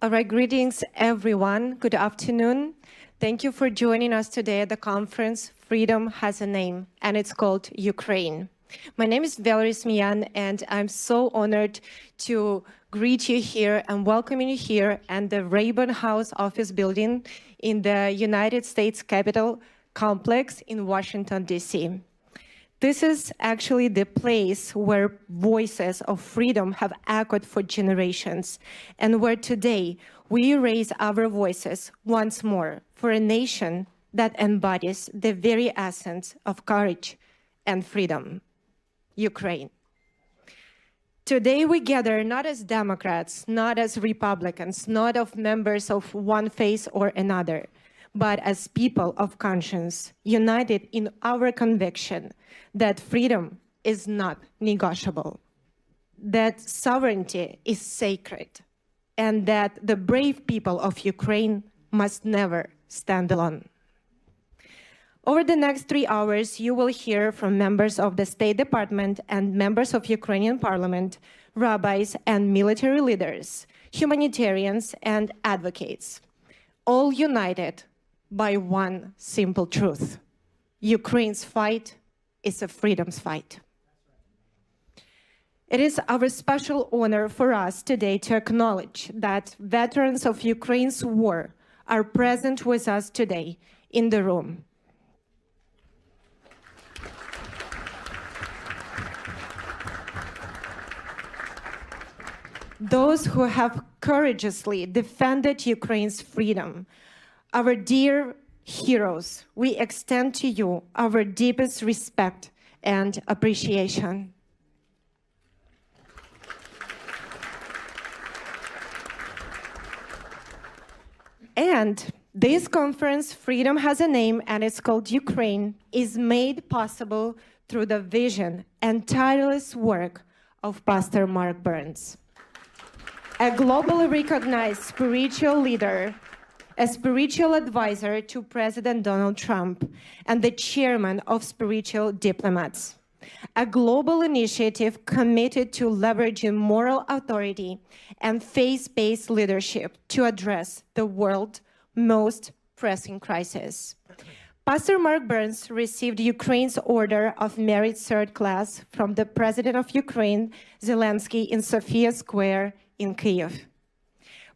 All right, greetings, everyone. Good afternoon. Thank you for joining us today at the conference, Freedom Has a Name, and it's called Ukraine. My name is Valerie Smian, and I'm so honored to greet you here and welcome you here at the Rayburn House Office Building in the United States Capitol Complex in Washington, D.C. This is actually the place where voices of freedom have echoed for generations, and where today we raise our voices once more for a nation that embodies the very essence of courage and freedom, Ukraine. Today we gather not as Democrats, not as Republicans, not as members of one faith or another, but as people of conscience, united in our conviction that freedom is not negotiable, that sovereignty is sacred, and that the brave people of Ukraine must never stand alone. Over the next 3 hours, you will hear from members of the State Department and members of Ukrainian Parliament, rabbis and military leaders, humanitarians and advocates, all united by one simple truth: Ukraine's fight is a freedom's fight. It is our special honor for us today to acknowledge that veterans of Ukraine's war are present with us today in the room. Those who have courageously defended Ukraine's freedom, our dear heroes, we extend to you our deepest respect and appreciation. And this conference, Freedom Has a Name, and it's called Ukraine, is made possible through the vision and tireless work of Pastor Mark Burns, a globally recognized spiritual leader, a spiritual advisor to President Donald Trump, and the chairman of Spiritual Diplomats, a global initiative committed to leveraging moral authority and faith-based leadership to address the world's most pressing crisis. Pastor Mark Burns received Ukraine's Order of Merit Third Class from the President of Ukraine, Zelensky, in Sofia Square in Kyiv.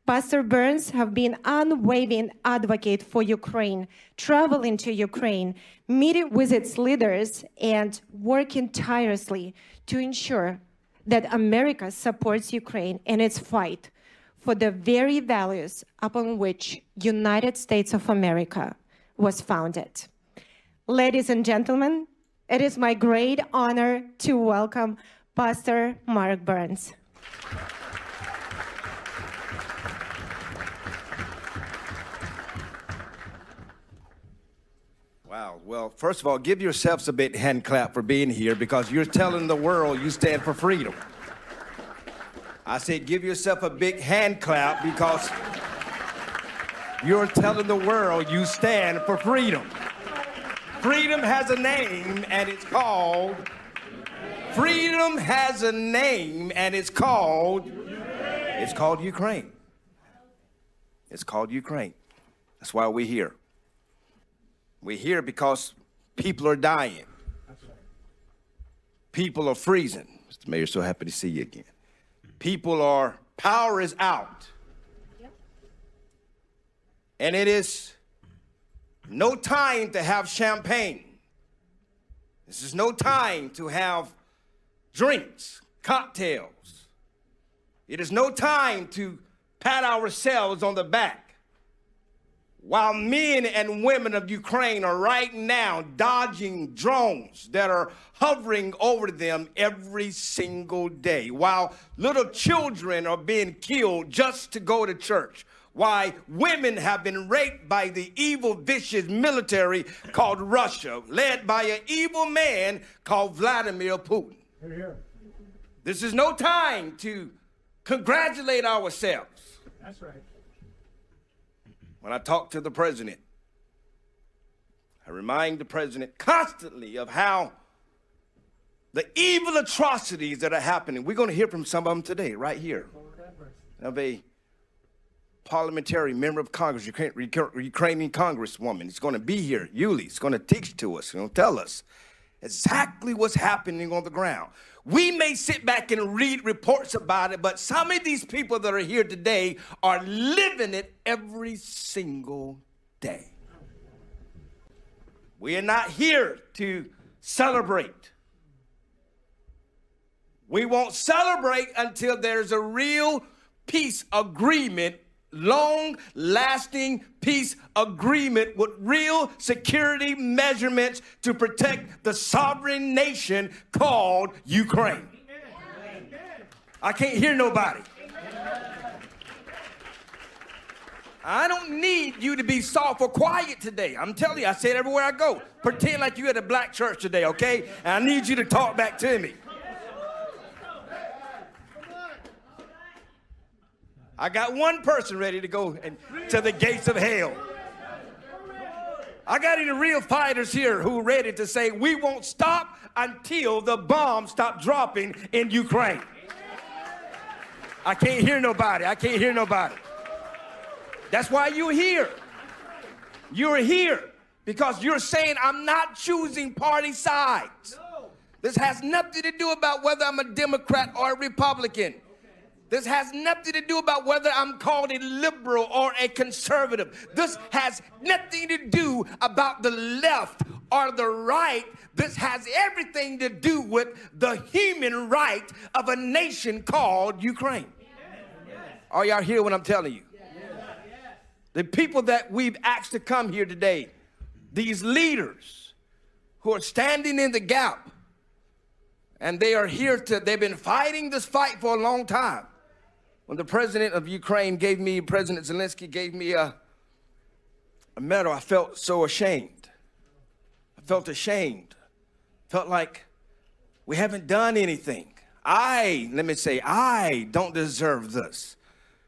Pastor Burns has been unwavering advocate for Ukraine, traveling to Ukraine, meeting with its leaders, and working tirelessly to ensure that America supports Ukraine in its fight for the very values upon which United States of America was founded. Ladies and gentlemen, it is my great honor to welcome Pastor Mark Burns. Wow. Well, first of all, give yourselves a big hand clap for being here, because you're telling the world you stand for freedom. I said give yourself a big hand clap because you're telling the world you stand for freedom. Freedom has a name, and it's called Freedom has a name, and it's called Ukraine. It's called Ukraine. That's why we're here. We're here because people are dying. People are freezing. Mr. Mayor, so happy to see you again. Power is out. And it is no time to have champagne. This is no time to have drinks, cocktails. It is no time to pat ourselves on the back, while men and women of Ukraine are right now dodging drones that are hovering over them every single day, while little children are being killed just to go to church, while women have been raped by the evil, vicious military called Russia, led by an evil man called Vladimir Putin. Here, here. This is no time to congratulate ourselves. That's right. When I talk to the president, I remind the president constantly of how the evil atrocities that are happening. We're going to hear from some of them today, right here, of a parliamentary member of Congress, Ukrainian congresswoman. It's going to be here, Yuli. It's going to teach to us, tell us exactly what's happening on the ground. We may sit back and read reports about it, but some of these people that are here today are living it every single day. We are not here to celebrate. We won't celebrate until there's a real peace agreement, long-lasting peace agreement with real security measurements to protect the sovereign nation called Ukraine. I can't hear nobody. I don't need you to be soft or quiet today. I'm telling you, I say it everywhere I go. Pretend like you're at a black church today, okay? And I need you to talk back to me. I got one person ready to go to the gates of hell. I got any real fighters here who are ready to say, we won't stop until the bombs stop dropping in Ukraine. I can't hear nobody. I can't hear nobody. That's why you're here. You're here because you're saying, I'm not choosing party sides. This has nothing to do about whether I'm a Democrat or a Republican. This has nothing to do about whether I'm called a liberal or a conservative. This has nothing to do about the left or the right. This has everything to do with the human right of a nation called Ukraine. Are y'all hear what I'm telling you? The people that we've asked to come here today, these leaders who are standing in the gap, and they are here they've been fighting this fight for a long time. When the president of Ukraine President Zelensky gave me a medal, I felt so ashamed. I felt ashamed. Felt like we haven't done anything. Let me say, I don't deserve this.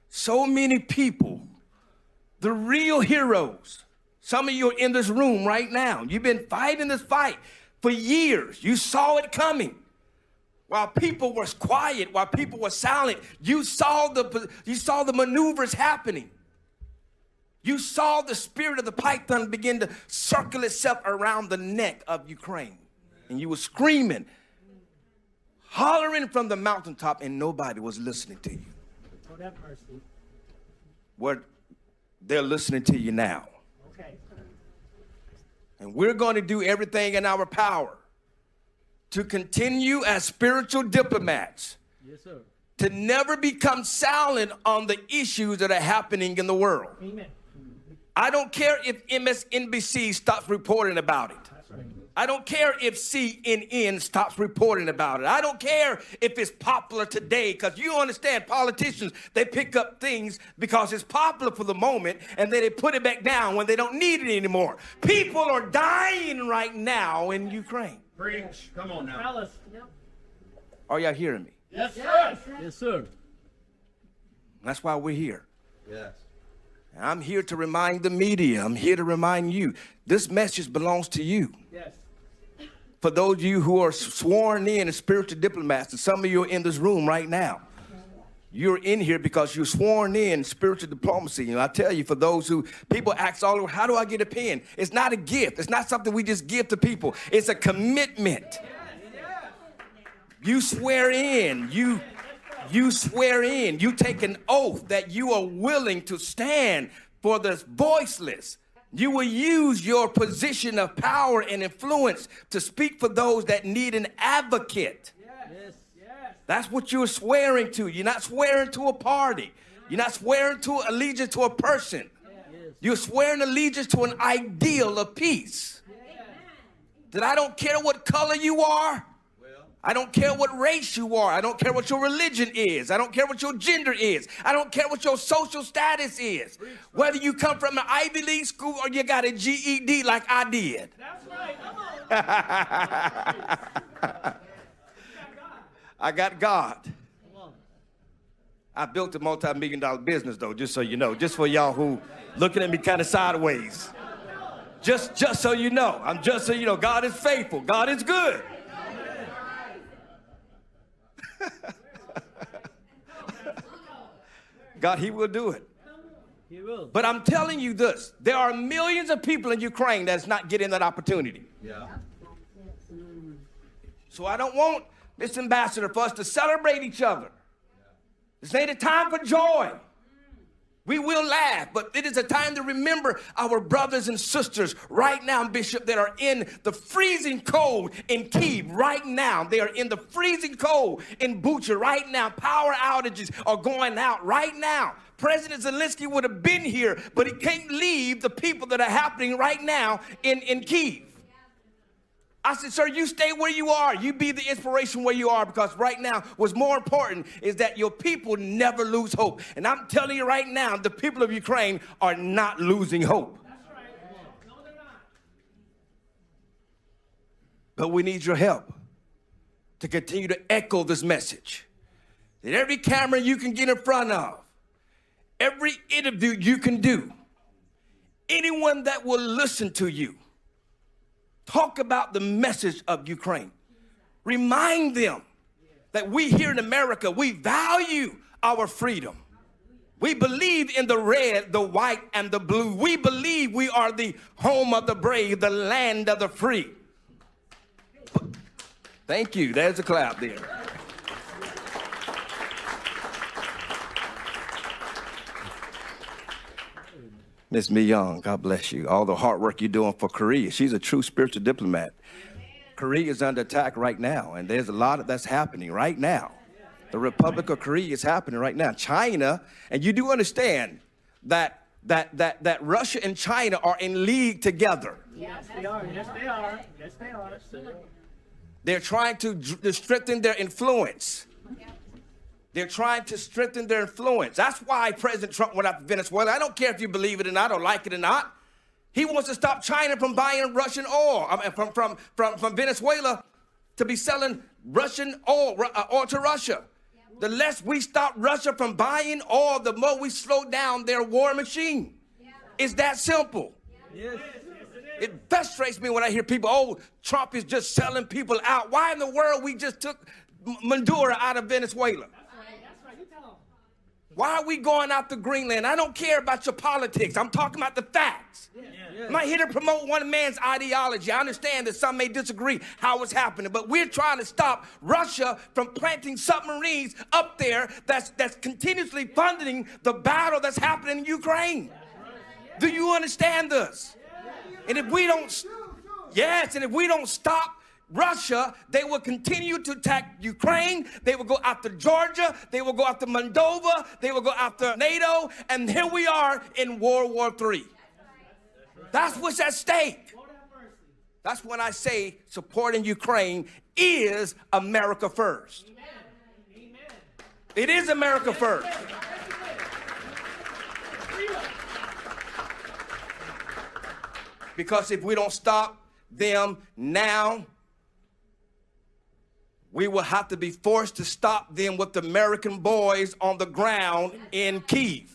So many people, the real heroes, some of you are in this room right now. You've been fighting this fight for years. You saw it coming. While people were quiet, while people were silent, you saw the maneuvers happening. You saw the spirit of the python begin to circle itself around the neck of Ukraine. And you were screaming, hollering from the mountaintop, and nobody was listening to you. Oh, that mercy. Well, they're listening to you now. Okay. And we're going to do everything in our power to continue as spiritual diplomats. Yes, sir. To never become silent on the issues that are happening in the world. Amen. I don't care if MSNBC stops reporting about it. That's right. I don't care if CNN stops reporting about it. I don't care if it's popular today, because you understand politicians, they pick up things because it's popular for the moment, and then they put it back down when they don't need it anymore. People are dying right now in Ukraine. Preach. Come on now. Fellas. Are y'all hearing me? Yes, sir. Yes, sir. That's why we're here. Yes. And I'm here to remind the media. I'm here to remind you. This message belongs to you. Yes. For those of you who are sworn in as spiritual diplomats, and some of you are in this room right now, you're in here because you're sworn in spiritual diplomacy. I tell you, for those who, people ask all over, how do I get a pen? It's not a gift. It's not something we just give to people. It's a commitment. You swear in. You swear in. You take an oath that you are willing to stand for the voiceless. You will use your position of power and influence to speak for those that need an advocate. Yes. Yes. That's what you're swearing to. You're not swearing to a party. You're not swearing to allegiance to a person. Yes. You're swearing allegiance to an ideal of peace. That I don't care what color you are. I don't care what race you are. I don't care what your religion is. I don't care what your gender is. I don't care what your social status is. Whether you come from an Ivy League school or you got a GED like I did. That's right. Come on. I got God. Come on. I built a multi-million-dollar business, though, just so you know. Just for y'all who looking at me kind of sideways. Just so you know. Just so you know, God is faithful. God is good. God, he will do it. He will. But I'm telling you this, there are millions of people in Ukraine that's not getting that opportunity. Yeah. So I don't want this ambassador for us to celebrate each other. This ain't a time for joy. We will laugh, but it is a time to remember our brothers and sisters right now, Bishop, that are in the freezing cold in Kyiv right now. They are in the freezing cold in Bucha right now. Power outages are going out right now. President Zelensky would have been here, but he can't leave the people that are happening right now in Kyiv. I said, sir, you stay where you are. You be the inspiration where you are, because right now what's more important is that your people never lose hope. And I'm telling you right now, the people of Ukraine are not losing hope. That's right. No, they're not. But we need your help to continue to echo this message. That every camera you can get in front of, every interview you can do, anyone that will listen to you, talk about the message of Ukraine. Remind them that we here in America, we value our freedom. We believe in the red, the white, and the blue. We believe we are the home of the brave, the land of the free. Thank you. There's a clap there. Miss Mi Young, God bless you. All the hard work you're doing for Korea. She's a true spiritual diplomat. Korea is under attack right now, and there's a lot that's happening right now. The Republic of Korea is happening right now. China, and you do understand that Russia and China are in league together. Yes, they are. Yes, they are. Yes, they are. They're trying to strengthen their influence. They're trying to strengthen their influence. That's why President Trump went after Venezuela. I don't care if you believe it or not or like it or not. He wants to stop China from buying Russian oil, from Venezuela to be selling Russian oil to Russia. The less we stop Russia from buying oil, the more we slow down their war machine. It's that simple. Yes. It frustrates me when I hear people, oh, Trump is just selling people out. Why in the world we just took Maduro out of Venezuela? Why are we going out to Greenland? I don't care about your politics. I'm talking about the facts. I'm not here to promote one man's ideology. I understand that some may disagree how it's happening, but we're trying to stop Russia from planting submarines up there that's continuously funding the battle that's happening in Ukraine. Do you understand this? And if we don't, and if we don't stop Russia, they will continue to attack Ukraine. They will go after Georgia. They will go after Moldova. They will go after NATO. And here we are in World War III. That's what's at stake. That's when I say supporting Ukraine is America first. It is America first. Because if we don't stop them now, we will have to be forced to stop them with the American boys on the ground in Kyiv.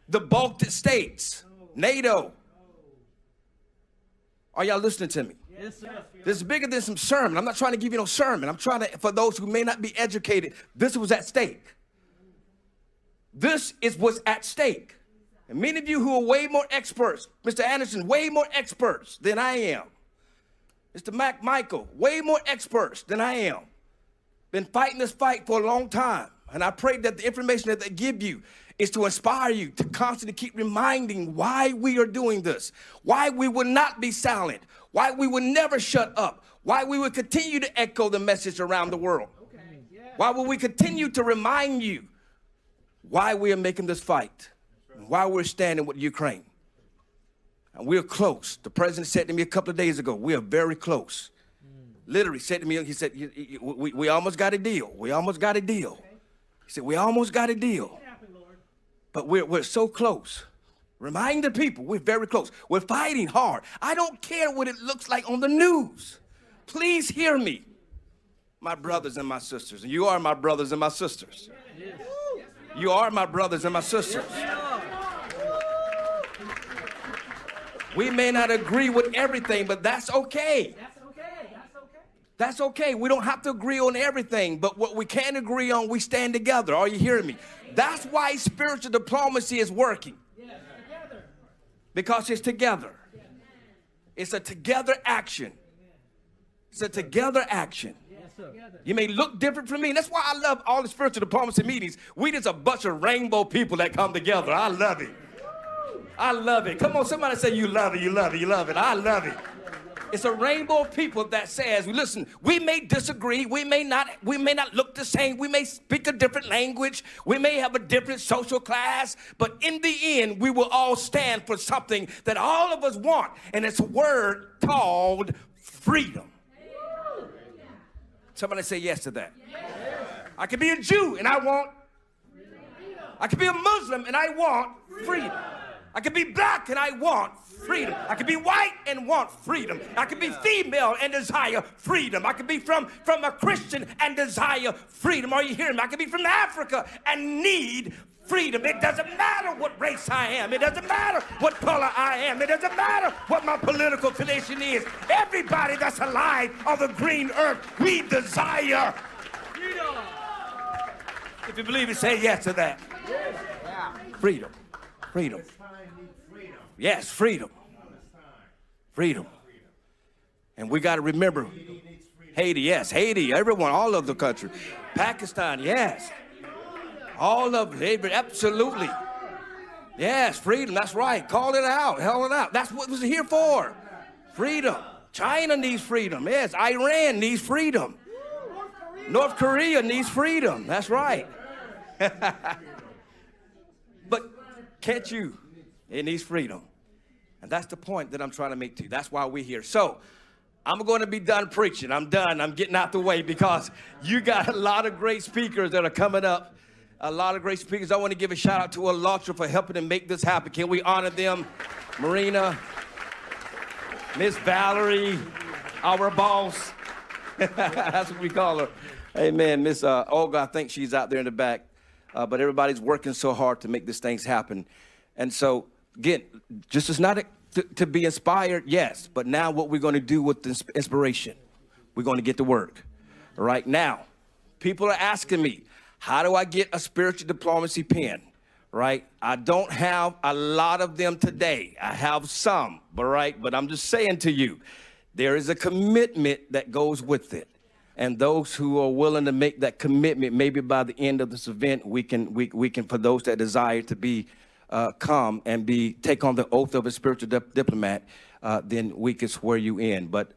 The Baltic states, NATO. Are y'all listening to me? Yes, sir. This is bigger than some sermon. I'm not trying to give you no sermon. I'm trying to, for those who may not be educated, this was at stake. This is what's at stake. And many of you who are way more experts, Mr. Anderson, way more experts than I am. Mr. Michael, way more experts than I am. Been fighting this fight for a long time. And I pray that the information that they give you is to inspire you to constantly keep reminding why we are doing this, why we will not be silent, why we will never shut up, why we will continue to echo the message around the world. Why will we continue to remind you why we are making this fight, and why we're standing with Ukraine. And we're close. The president said to me a couple of days ago, we are very close. Literally said to me, he said, we almost got a deal. We almost got a deal. He said, we almost got a deal. But we're so close. Remind the people, we're very close. We're fighting hard. I don't care what it looks like on the news. Please hear me, my brothers and my sisters. And you are my brothers and my sisters. You are my brothers and my sisters. We may not agree with everything, but that's okay. That's okay. We don't have to agree on everything, but what we can agree on, we stand together. Are you hearing me? That's why spiritual diplomacy is working. Because it's together. It's a together action. It's a together action. You may look different from me. That's why I love all the spiritual diplomacy meetings. We just a bunch of rainbow people that come together. I love it. I love it. Come on, somebody say you love it, you love it, you love it. I love it. It's a rainbow of people that says, listen, we may disagree, we may not look the same, we may speak a different language, we may have a different social class, but in the end, we will all stand for something that all of us want, and it's a word called freedom. Somebody say yes to that. Yes. I could be a Jew and I want freedom. I could be a Muslim and I want freedom. I could be black and I want freedom. I could be white and want freedom. I could be female and desire freedom. I could be from a Christian and desire freedom. Are you hearing me? I could be from Africa and need freedom. It doesn't matter what race I am. It doesn't matter what color I am. It doesn't matter what my political affiliation is. Everybody that's alive on the green earth, we desire freedom. If you believe it, say yes to that. Freedom. Freedom. Yes, freedom. Freedom. And we got to remember Haiti, yes, Haiti, everyone, all of the country. Pakistan, yes. All of it, absolutely. Yes, freedom, that's right. Call it out, hell it out. That's what it was here for. Freedom. China needs freedom. Yes, Iran needs freedom. North Korea needs freedom. That's right. But can't you? It needs freedom. And that's the point that I'm trying to make to you. That's why we're here. So I'm going to be done preaching. I'm done. I'm getting out the way because you got a lot of great speakers that are coming up. A lot of great speakers. I want to give a shout out to ALLATRA for helping to make this happen. Can we honor them? Marina, Miss Valerie, our boss. That's what we call her. Amen. Miss Olga, I think she's out there in the back. But everybody's working so hard to make these things happen. And so, again, just as not to be inspired, yes. But now what we're going to do with this inspiration, we're going to get to work. Right now, people are asking me, how do I get a spiritual diplomacy pen? Right? I don't have a lot of them today. I have some, but I'm just saying to you, there is a commitment that goes with it. And those who are willing to make that commitment, maybe by the end of this event, we can, for those that desire to be, come and take on the oath of a spiritual diplomat, then we can swear you in. But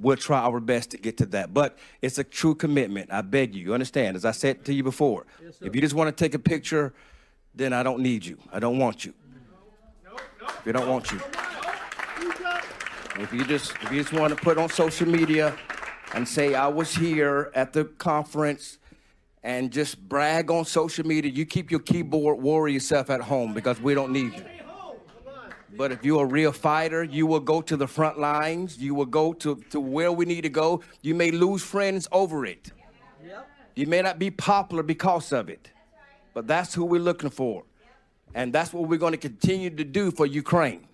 we'll try our best to get to that. But it's a true commitment. I beg you. You understand? As I said to you before, yes, if you just want to take a picture, then I don't need you. I don't want you. If you don't want you. If you just want to put on social media and say, I was here at the conference, and just brag on social media, you keep your keyboard warrior yourself at home because we don't need you. But if you're a real fighter, you will go to the front lines. You will go to where we need to go. You may lose friends over it. You may not be popular because of it. But that's who we're looking for. And that's what we're going to continue to do for Ukraine.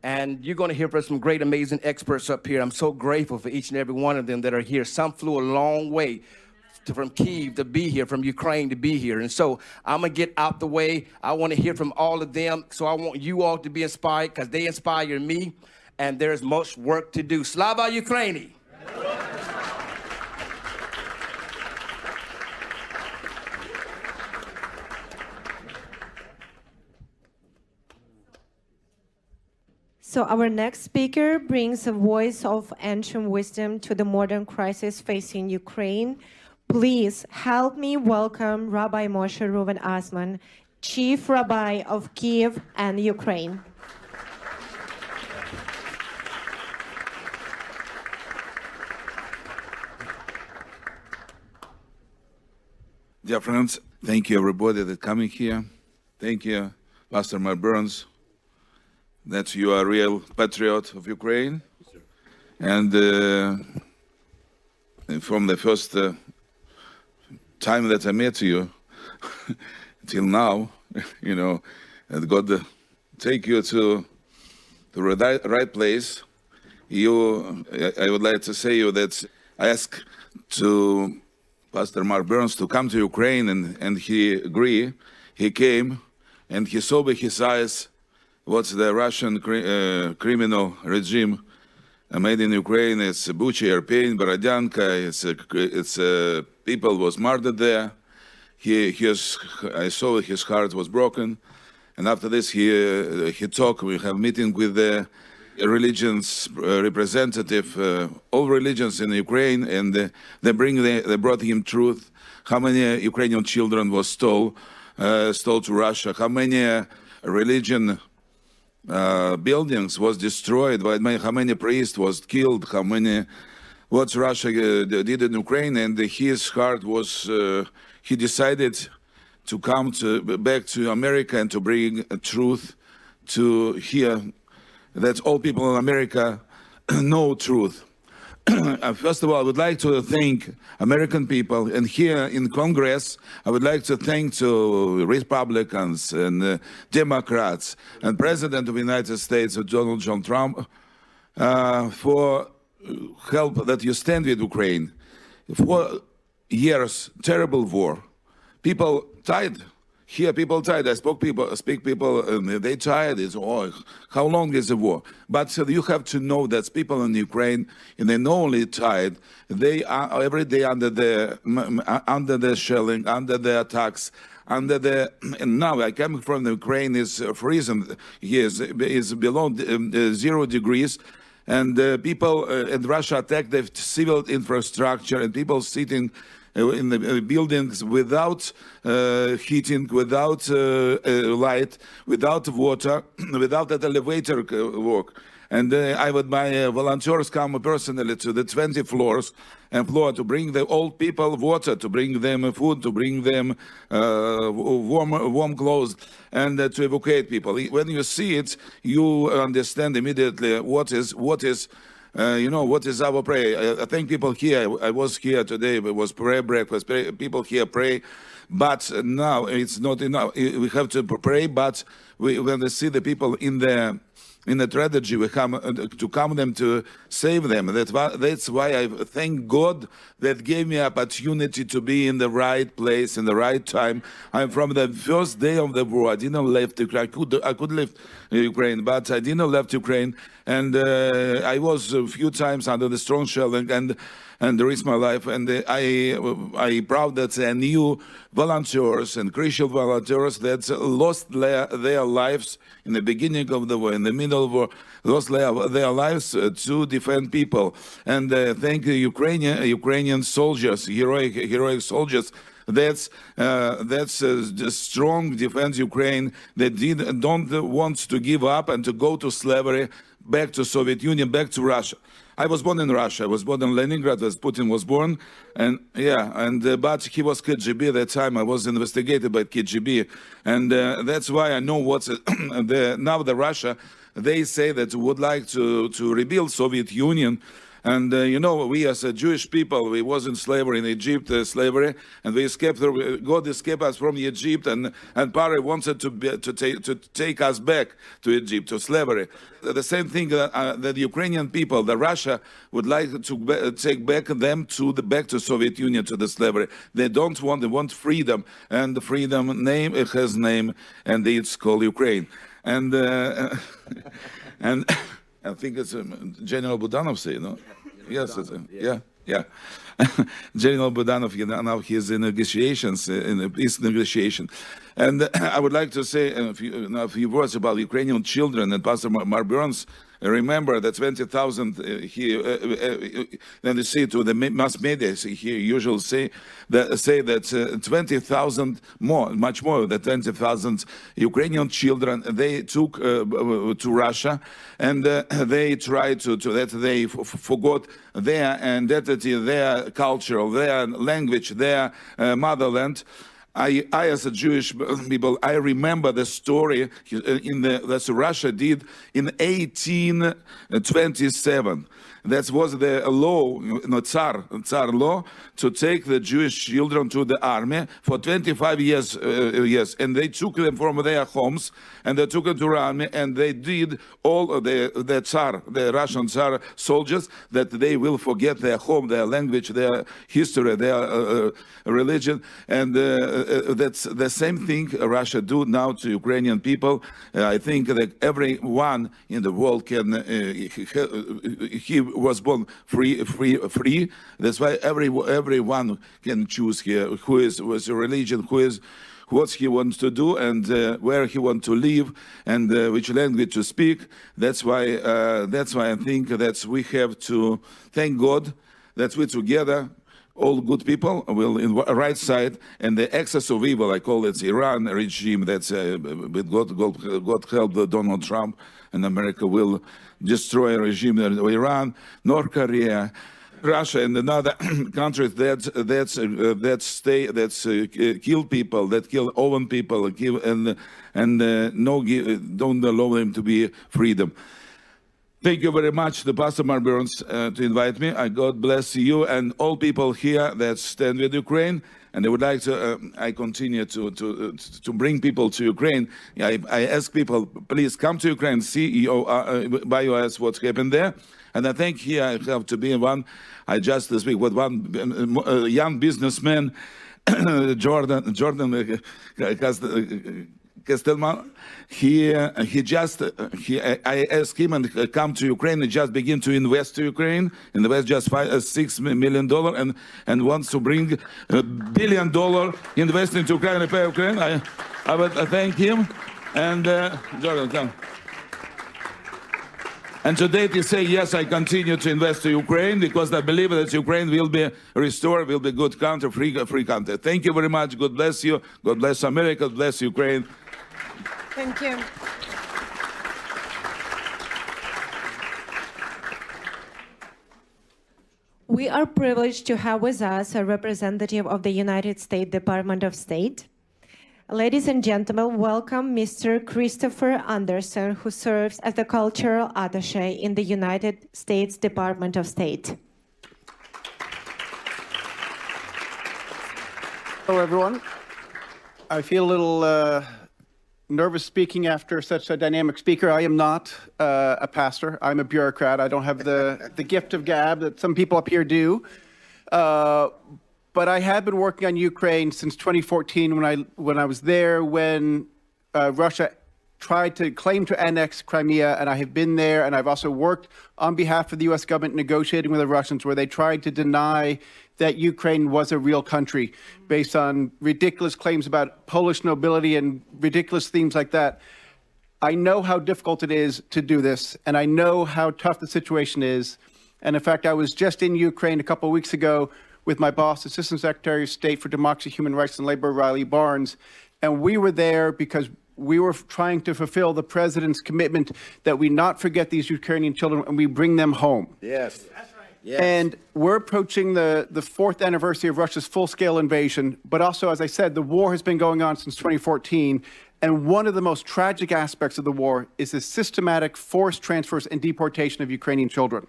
And you're going to hear from some great, amazing experts up here. I'm so grateful for each and every one of them that are here. Some flew a long way from Kyiv to be here, from Ukraine to be here. And so I'm going to get out the way. I want to hear from all of them. So I want you all to be inspired because they inspire me. And there's much work to do. Slava Ukraini. So our next speaker brings a voice of ancient wisdom to the modern crisis facing Ukraine. Please help me welcome Rabbi Moshe Reuven Asman, Chief Rabbi of Kyiv and Ukraine. Dear friends, thank you everybody that coming here. Thank you, Pastor Mike Burns, that you are a real patriot of Ukraine. And from the first time that I met you till now, you know, and God take you to the right place. I would like to say you that I asked to Pastor Mark Burns to come to Ukraine, and he agreed. He came, and he saw with his eyes what the Russian criminal regime made in Ukraine. It's Bucha, Irpin, Borodyanka. People was murdered there. I saw his heart was broken, and after this he talked. We have meeting with the religions representative, all religions in Ukraine, and they brought him truth. How many Ukrainian children was stole to Russia? How many religion buildings was destroyed? How many priests was killed? How many? What Russia did in Ukraine? And his heart was. He decided to come back to America and to bring truth to here. That all people in America know truth. First of all, I would like to thank American people, and here in Congress, I would like to thank to Republicans and Democrats and President of the United States, Donald John Trump, for help that you stand with Ukraine. 4 years, terrible war. People tired. Here, people tired. I speak people, and they tired. It's, how long is the war? But you have to know that people in Ukraine, and they're not only tired, they are every day under the shelling, under the attacks, and now I come from the Ukraine is freezing. Yes, is below 0 degrees. And people in Russia attacked the civil infrastructure, and people sitting in the buildings without heating, without light, without water, without that elevator work. And my volunteers come personally to the 20 floors to bring the old people water, to bring them food, to bring them warm clothes, and to evacuate people. When you see it, you understand immediately what is our prayer. I think people here, I was here today, it was prayer breakfast, people here pray, but now it's not enough. We have to pray, but when we see the people in the tragedy, we come to come them to save them. That's why I thank God that gave me opportunity to be in the right place in the right time. I'm from the first day of the war. I didn't leave Ukraine. I could leave Ukraine, but I didn't leave Ukraine. And I was a few times under the strong shelling and risked my life. And I proud that I knew volunteers and Christian volunteers that lost their lives in the beginning of the war, in the middle of the war, lost their lives to defend people. And thank the Ukrainian soldiers, heroic soldiers. That's strong defense Ukraine that don't want to give up and to go to slavery, back to Soviet Union, back to Russia. I was born in Russia. I was born in Leningrad, as Putin was born, but he was KGB at that time. I was investigated by KGB, and that's why I know what's now the Russia. They say that would like to rebuild Soviet Union. And we as a Jewish people, we was in slavery in Egypt, slavery, and we escaped. God escaped us from Egypt, and Paro wanted to take us back to Egypt, to slavery. The same thing that the Ukrainian people, the Russia, would like to take back them back to Soviet Union, to the slavery. They don't want. They want freedom, and the freedom name, it has name, and it's called Ukraine. And and. I think it's General Budanov say, Yes, yeah. General Budanov, now he's in negotiations, in a peace negotiation. And I would like to say a few words about Ukrainian children. And Pastor Mark Burns, remember that 20,000 then you see to the mass media, he usually say that 20,000 more, much more than 20,000 Ukrainian children they took to Russia, and they tried to that they forgot their identity, their culture, their language, their motherland. I as a Jewish people, I remember the story that Russia did in 1827. That was the law, Tsar law, to take the Jewish children to the army for 25 years, and they took them from their homes, and they took them to the army, and they did all the Tsar, the Russian Tsar soldiers, that they will forget their home, their language, their history, their religion, and that's the same thing Russia do now to Ukrainian people. I think that everyone in the world can, he was born free. That's why everyone can choose here who is with a religion, who is what he wants to do, and where he wants to live, and which language to speak. That's why I think that we have to thank God that we together, all good people, will in the right side, and the excess of evil, I call it Iran regime, that's with God help Donald Trump, and America will destroy a regime of Iran, North Korea, Russia, and another countries that kill people, that kill own people, don't allow them to be freedom. Thank you very much to Pastor Mark Burns to invite me. God bless you and all people here that stand with Ukraine. And I would like to, I continue to bring people to Ukraine. I ask people, please come to Ukraine, see by your eyes what's happened there. And I think here I have to be one. I just this week with one young businessman, Jordan Castelman. I asked him and come to Ukraine and just begin to invest to Ukraine, invest just $6 million and wants to bring $1 billion investment to Ukraine and pay Ukraine. I would thank him. And Jordan, come. And today they say, yes, I continue to invest to Ukraine because I believe that Ukraine will be restored, will be a good country, free country. Thank you very much. God bless you. God bless America. God bless Ukraine. Thank you. We are privileged to have with us a representative of the United States Department of State. Ladies and gentlemen, welcome Mr. Christopher Anderson, who serves as the Cultural Attaché in the United States Department of State. Hello, everyone. I feel a little nervous speaking after such a dynamic speaker. I am not a pastor. I'm a bureaucrat. I don't have the gift of gab that some people up here do. But I have been working on Ukraine since 2014 when I was there when Russia tried to claim to annex Crimea, and I have been there, and I've also worked on behalf of the U.S. government negotiating with the Russians where they tried to deny that Ukraine was a real country based on ridiculous claims about Polish nobility and ridiculous themes like that. I know how difficult it is to do this, and I know how tough the situation is. And in fact, I was just in Ukraine a couple of weeks ago with my boss, Assistant Secretary of State for Democracy, Human Rights and Labor, Riley Barnes. And we were there because we were trying to fulfill the president's commitment that we not forget these Ukrainian children and we bring them home. Yes. That's right. Yes. And we're approaching the 4th anniversary of Russia's full-scale invasion. But also, as I said, the war has been going on since 2014. And one of the most tragic aspects of the war is the systematic forced transfers and deportation of Ukrainian children.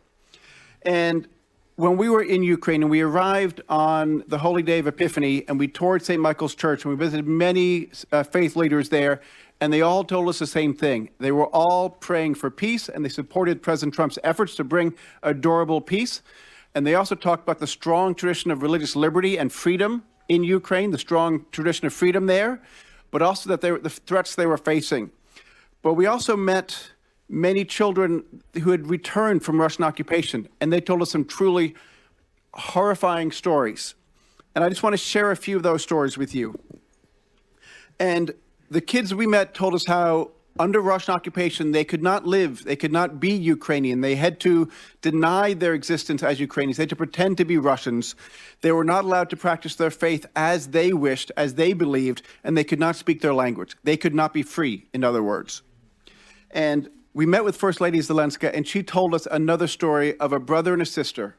And when we were in Ukraine and we arrived on the holy day of Epiphany and we toured St. Michael's Church and we visited many faith leaders there, and they all told us the same thing. They were all praying for peace and they supported President Trump's efforts to bring a durable peace. And they also talked about the strong tradition of religious liberty and freedom in Ukraine, the strong tradition of freedom there, but also that the threats they were facing. But we also met many children who had returned from Russian occupation, and they told us some truly horrifying stories. And I just want to share a few of those stories with you. And the kids we met told us how under Russian occupation, they could not live, they could not be Ukrainian. They had to deny their existence as Ukrainians. They had to pretend to be Russians. They were not allowed to practice their faith as they wished, as they believed, and they could not speak their language. They could not be free, in other words. And we met with First Lady Zelenska, and she told us another story of a brother and a sister.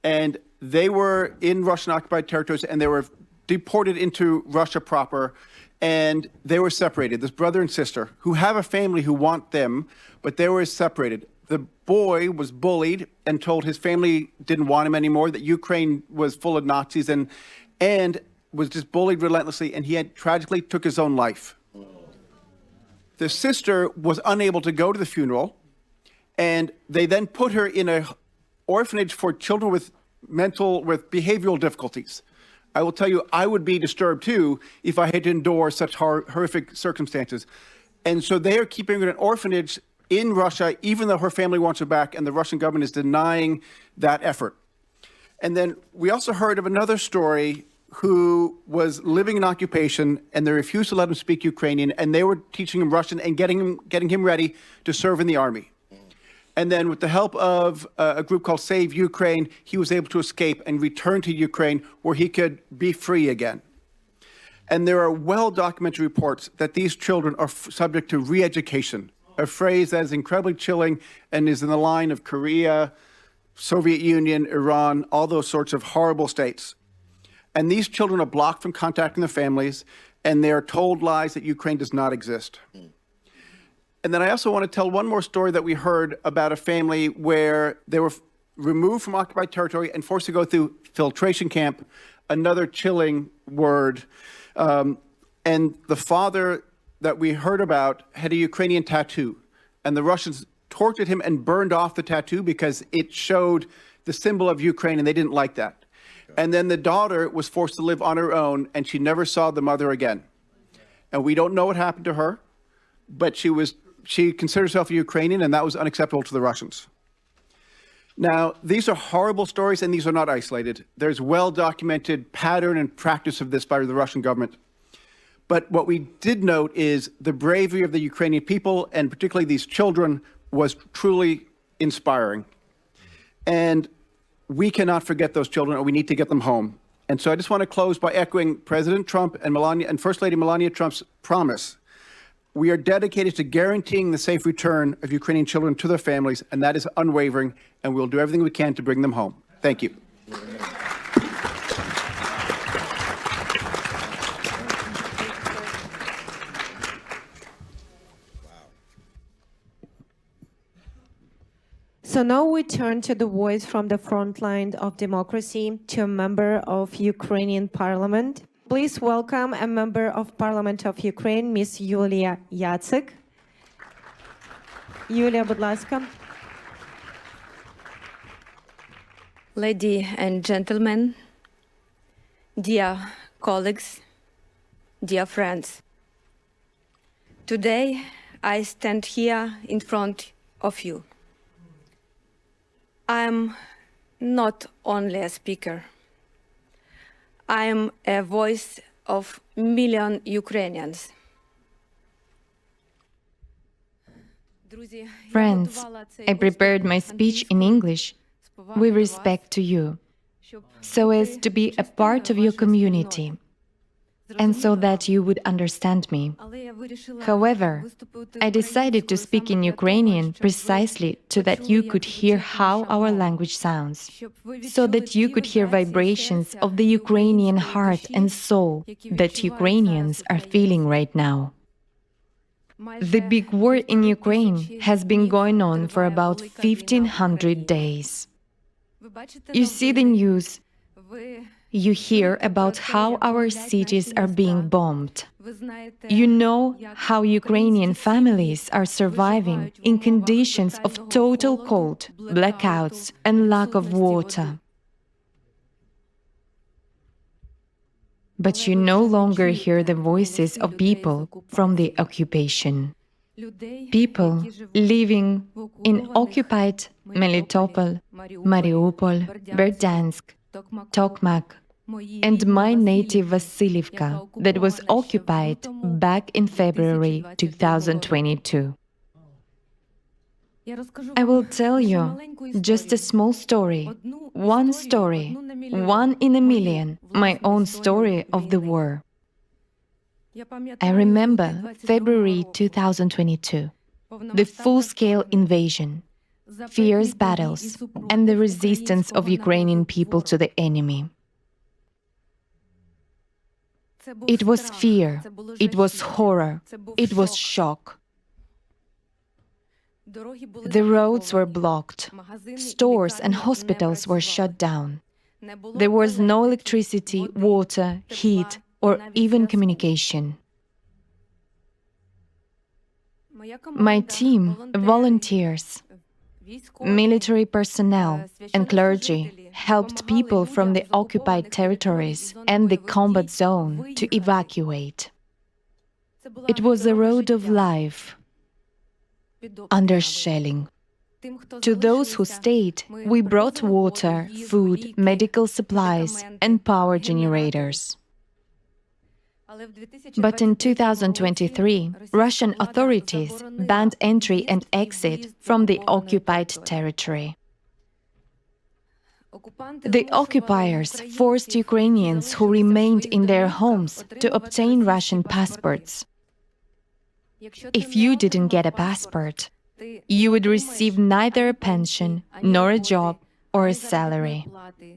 And they were in Russian-occupied territories, and they were deported into Russia proper, and they were separated. This brother and sister who have a family who want them, but they were separated. The boy was bullied and told his family didn't want him anymore, that Ukraine was full of Nazis, and was just bullied relentlessly, and he had tragically took his own life. The sister was unable to go to the funeral, and they then put her in an orphanage for children with behavioral difficulties. I will tell you, I would be disturbed too if I had to endure such horrific circumstances. And so they are keeping her in an orphanage in Russia, even though her family wants her back, and the Russian government is denying that effort. And then we also heard of another story who was living in occupation, and they refused to let him speak Ukrainian, and they were teaching him Russian and getting him ready to serve in the army. And then with the help of a group called Save Ukraine, he was able to escape and return to Ukraine where he could be free again. And there are well-documented reports that these children are subject to re-education, a phrase that is incredibly chilling and is in the line of Korea, Soviet Union, Iran, all those sorts of horrible states. And these children are blocked from contacting their families, and they are told lies that Ukraine does not exist. And then I also want to tell one more story that we heard about a family where they were removed from occupied territory and forced to go through filtration camp, another chilling word. And the father that we heard about had a Ukrainian tattoo, and the Russians tortured him and burned off the tattoo because it showed the symbol of Ukraine, and they didn't like that. And then the daughter was forced to live on her own, and she never saw the mother again. And we don't know what happened to her, but she considered herself a Ukrainian, and that was unacceptable to the Russians. Now, these are horrible stories, and these are not isolated. There's well-documented pattern and practice of this by the Russian government. But what we did note is the bravery of the Ukrainian people, and particularly these children, was truly inspiring. And we cannot forget those children, or we need to get them home. And so I just want to close by echoing President Trump and First Lady Melania Trump's promise. We are dedicated to guaranteeing the safe return of Ukrainian children to their families, and that is unwavering, and we'll do everything we can to bring them home. Thank you. So now we turn to the voice from the front line of democracy, to a member of Ukrainian parliament. Please welcome a member of Parliament of Ukraine, Ms. Yulia Yacek. Yulia, будь ласка. Ladies and gentlemen, dear colleagues, dear friends, today I stand here in front of you. I am not only a speaker. I am a voice of millions of Ukrainians. Friends, I prepared my speech in English with respect to you, so as to be a part of your community, and so that you would understand me. However, I decided to speak in Ukrainian precisely so that you could hear how our language sounds, so that you could hear vibrations of the Ukrainian heart and soul that Ukrainians are feeling right now. The big war in Ukraine has been going on for about 1,500 days. You see the news. You hear about how our cities are being bombed. You know how Ukrainian families are surviving in conditions of total cold, blackouts, and lack of water. But you no longer hear the voices of people from the occupation. People living in occupied Melitopol, Mariupol, Berdyansk, Tokmak, and my native Vasilivka that was occupied back in February 2022. I will tell you just a small story, one in a million, my own story of the war. I remember February 2022, the full-scale invasion, fierce battles, and the resistance of Ukrainian people to the enemy. It was fear, it was horror, it was shock. The roads were blocked, stores and hospitals were shut down. There was no electricity, water, heat, or even communication. My team, volunteers, military personnel, and clergy helped people from the occupied territories and the combat zone to evacuate. It was a road of life under shelling. To those who stayed, we brought water, food, medical supplies, and power generators. But in 2023, Russian authorities banned entry and exit from the occupied territory. The occupiers forced Ukrainians who remained in their homes to obtain Russian passports. If you didn't get a passport, you would receive neither a pension, nor a job, or a salary.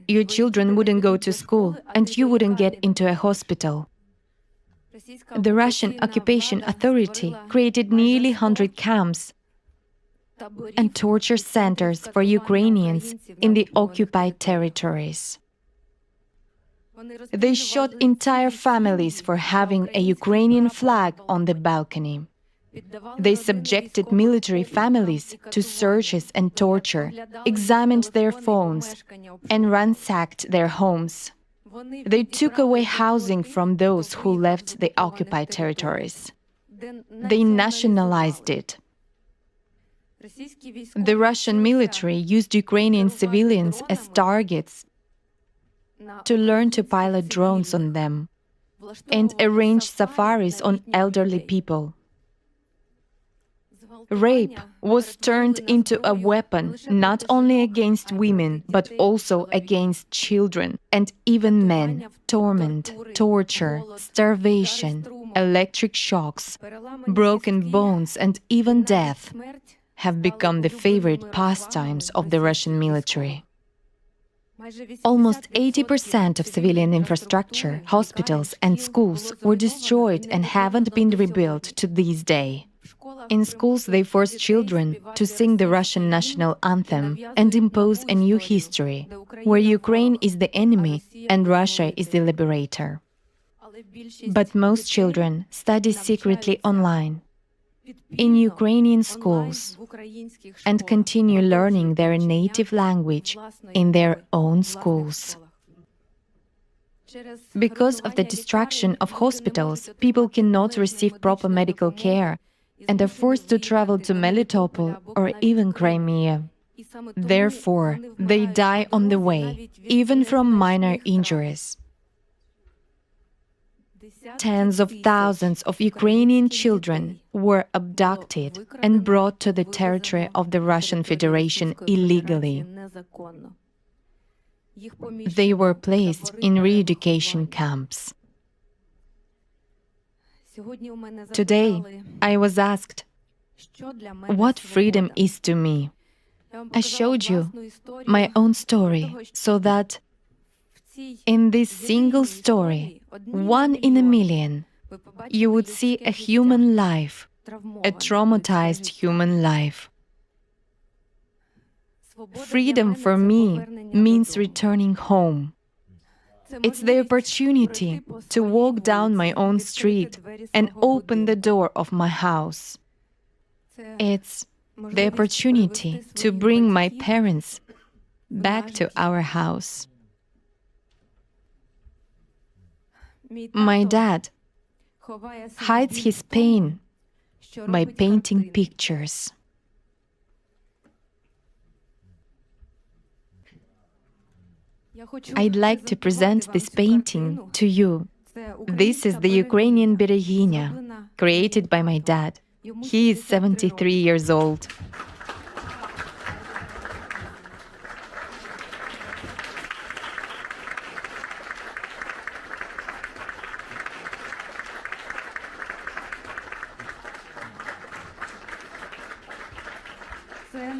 Your children wouldn't go to school, and you wouldn't get into a hospital. The Russian occupation authority created nearly 100 camps and torture centers for Ukrainians in the occupied territories. They shot entire families for having a Ukrainian flag on the balcony. They subjected military families to searches and torture, examined their phones, and ransacked their homes. They took away housing from those who left the occupied territories. They nationalized it. The Russian military used Ukrainian civilians as targets to learn to pilot drones on them and arrange safaris on elderly people. Rape was turned into a weapon not only against women, but also against children and even men. Torment, torture, starvation, electric shocks, broken bones, and even death have become the favorite pastimes of the Russian military. Almost 80% of civilian infrastructure, hospitals, and schools were destroyed and haven't been rebuilt to this day. In schools, they forced children to sing the Russian national anthem and impose a new history, where Ukraine is the enemy and Russia is the liberator. But most children study secretly online, in Ukrainian schools, and continue learning their native language in their own schools. Because of the destruction of hospitals, people cannot receive proper medical care and are forced to travel to Melitopol or even Crimea. Therefore, they die on the way, even from minor injuries. Tens of thousands of Ukrainian children were abducted and brought to the territory of the Russian Federation illegally. They were placed in re-education camps. Today, I was asked what freedom is to me. I showed you my own story so that in this single story, 1 in a million, you would see a human life, a traumatized human life. Freedom for me means returning home. It's the opportunity to walk down my own street and open the door of my house. It's the opportunity to bring my parents back to our house. My dad hides his pain by painting pictures. I'd like to present this painting to you. This is the Ukrainian Bereginya, created by my dad. He is 73 years old.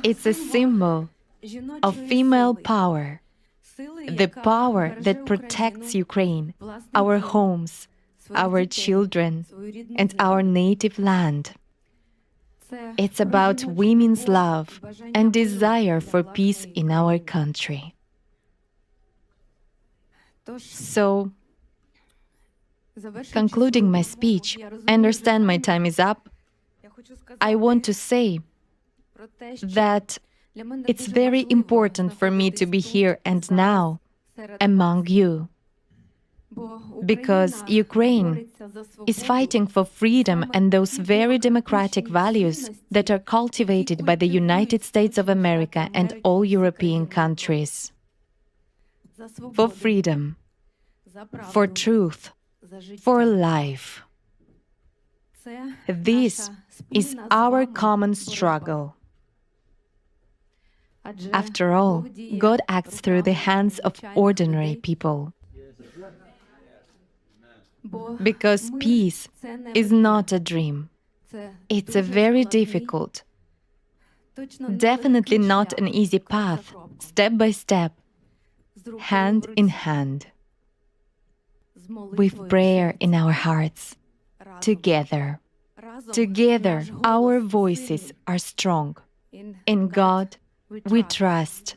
It's a symbol of female power, the power that protects Ukraine, our homes, our children, and our native land. It's about women's love and desire for peace in our country. So, concluding my speech, I understand my time is up. I want to say that it's very important for me to be here and now among you, because Ukraine is fighting for freedom and those very democratic values that are cultivated by the United States of America and all European countries. For freedom, for truth, for life. This is our common struggle. After all, God acts through the hands of ordinary people. Because peace is not a dream. It's a very difficult, definitely not an easy path, step by step, hand in hand, with prayer in our hearts, together. Together, our voices are strong. In God, we trust.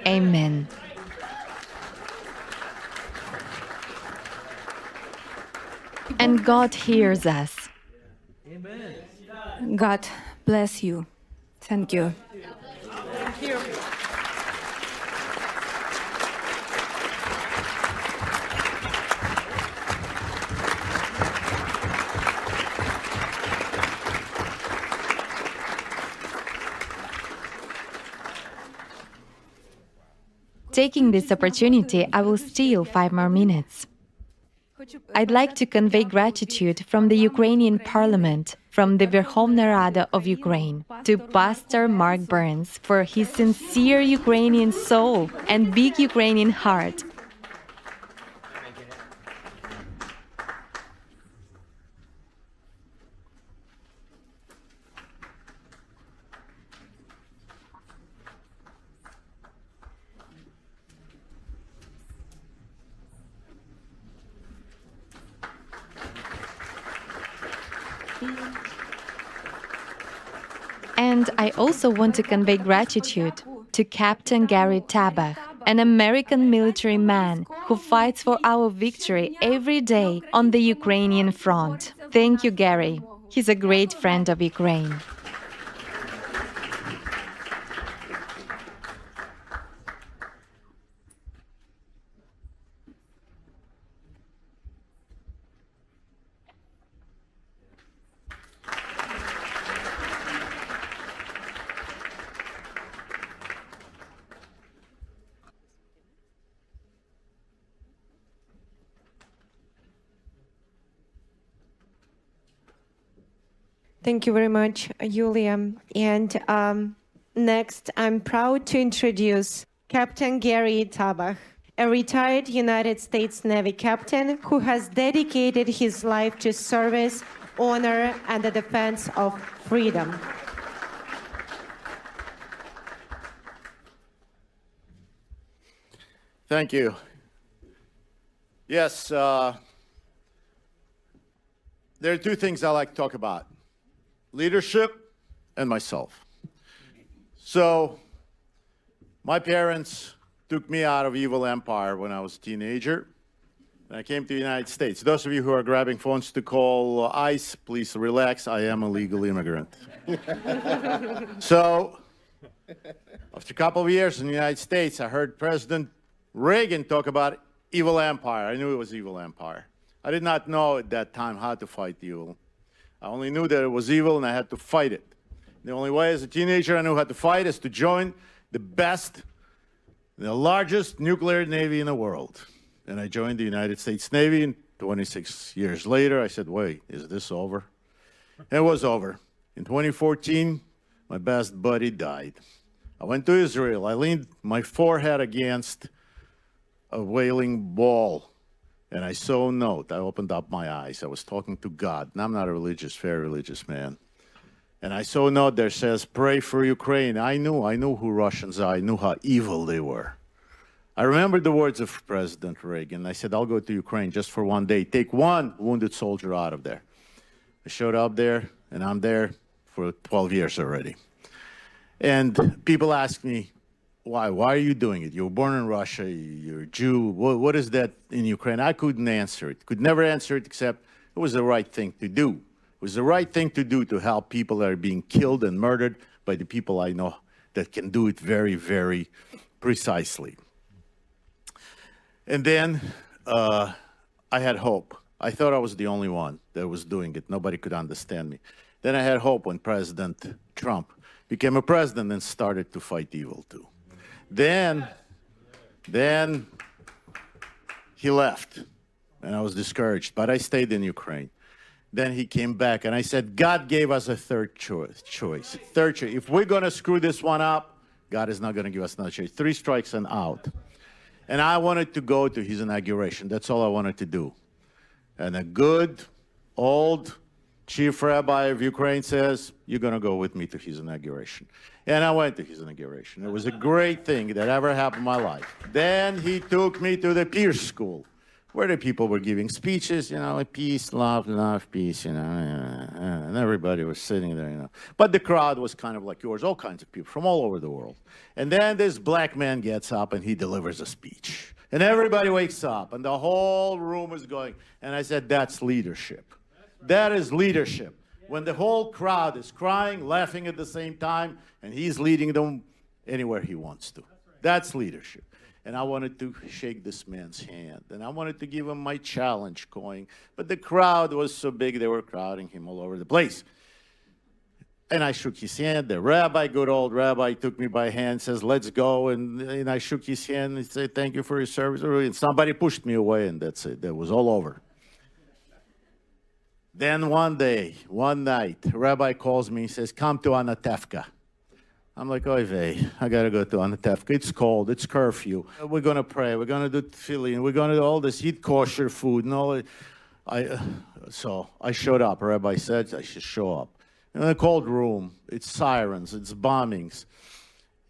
Amen. And God hears us. God bless you. Thank you. Taking this opportunity, I will steal 5 more minutes. I'd like to convey gratitude from the Ukrainian Parliament, from the Verkhovna Rada of Ukraine, to Pastor Mark Burns for his sincere Ukrainian soul and big Ukrainian heart. And I also want to convey gratitude to Captain Gary Tabach, an American military man who fights for our victory every day on the Ukrainian front. Thank you, Gary. He's a great friend of Ukraine. Thank you very much, Yulia. And next, I'm proud to introduce Captain Gary Tabach, a retired United States Navy captain who has dedicated his life to service, honor, and the defense of freedom. Thank you. Yes, there are 2 things I like to talk about: leadership and myself. So, my parents took me out of evil empire when I was a teenager, and I came to the United States. Those of you who are grabbing phones to call ICE, please relax. I am a legal immigrant. So, after a couple of years in the United States, I heard President Reagan talk about evil empire. I knew it was evil empire. I did not know at that time how to fight evil. I only knew that it was evil and I had to fight it. The only way as a teenager I knew how to fight is to join the best, the largest nuclear navy in the world. And I joined the United States Navy, and 26 years later I said, wait, is this over? And it was over. In 2014, my best buddy died. I went to Israel. I leaned my forehead against a wailing wall, and I saw a note. I opened up my eyes. I was talking to God, and I'm not a very religious man. And I saw a note that says, pray for Ukraine. I knew who Russians are. I knew how evil they were. I remembered the words of President Reagan. I said, I'll go to Ukraine just for one day. Take one wounded soldier out of there. I showed up there, and I'm there for 12 years already. And people ask me, why? Why are you doing it? You were born in Russia, you're a Jew. What is that in Ukraine? I couldn't answer it. Could never answer it except it was the right thing to do. It was the right thing to do to help people that are being killed and murdered by the people I know that can do it very, very precisely. And then I had hope. I thought I was the only one that was doing it. Nobody could understand me. Then I had hope when President Trump became a president and started to fight evil too. Then he left, and I was discouraged, but I stayed in Ukraine. Then he came back, and I said, God gave us a third choice. Third choice. If we're going to screw this one up, God is not going to give us another choice. 3 strikes and out. And I wanted to go to his inauguration. That's all I wanted to do. And a good, old chief rabbi of Ukraine says, you're going to go with me to his inauguration. And I went to his inauguration. It was a great thing that ever happened in my life. Then he took me to the Pierce School, where the people were giving speeches, you know, peace, love, peace, you know, and everybody was sitting there, you know. But the crowd was kind of like yours, all kinds of people from all over the world. And then this black man gets up and he delivers a speech. And everybody wakes up and the whole room is going. And I said, that's leadership. That is leadership. When the whole crowd is crying, laughing at the same time, and he's leading them anywhere he wants to. That's leadership. And I wanted to shake this man's hand. And I wanted to give him my challenge coin. But the crowd was so big, they were crowding him all over the place. And I shook his hand. The rabbi, good old rabbi, took me by hand, says, let's go. And I shook his hand and said, thank you for your service. And somebody pushed me away, and that's it. That was all over. Then one day, one night, the rabbi calls me and says, come to Anatevka. I'm like, oy vey, I got to go to Anatevka. It's cold. It's curfew. We're going to pray. We're going to do tefillin. We're going to do all this, eat kosher food and all. So I showed up. Rabbi said I should show up. In a cold room, it's sirens, it's bombings.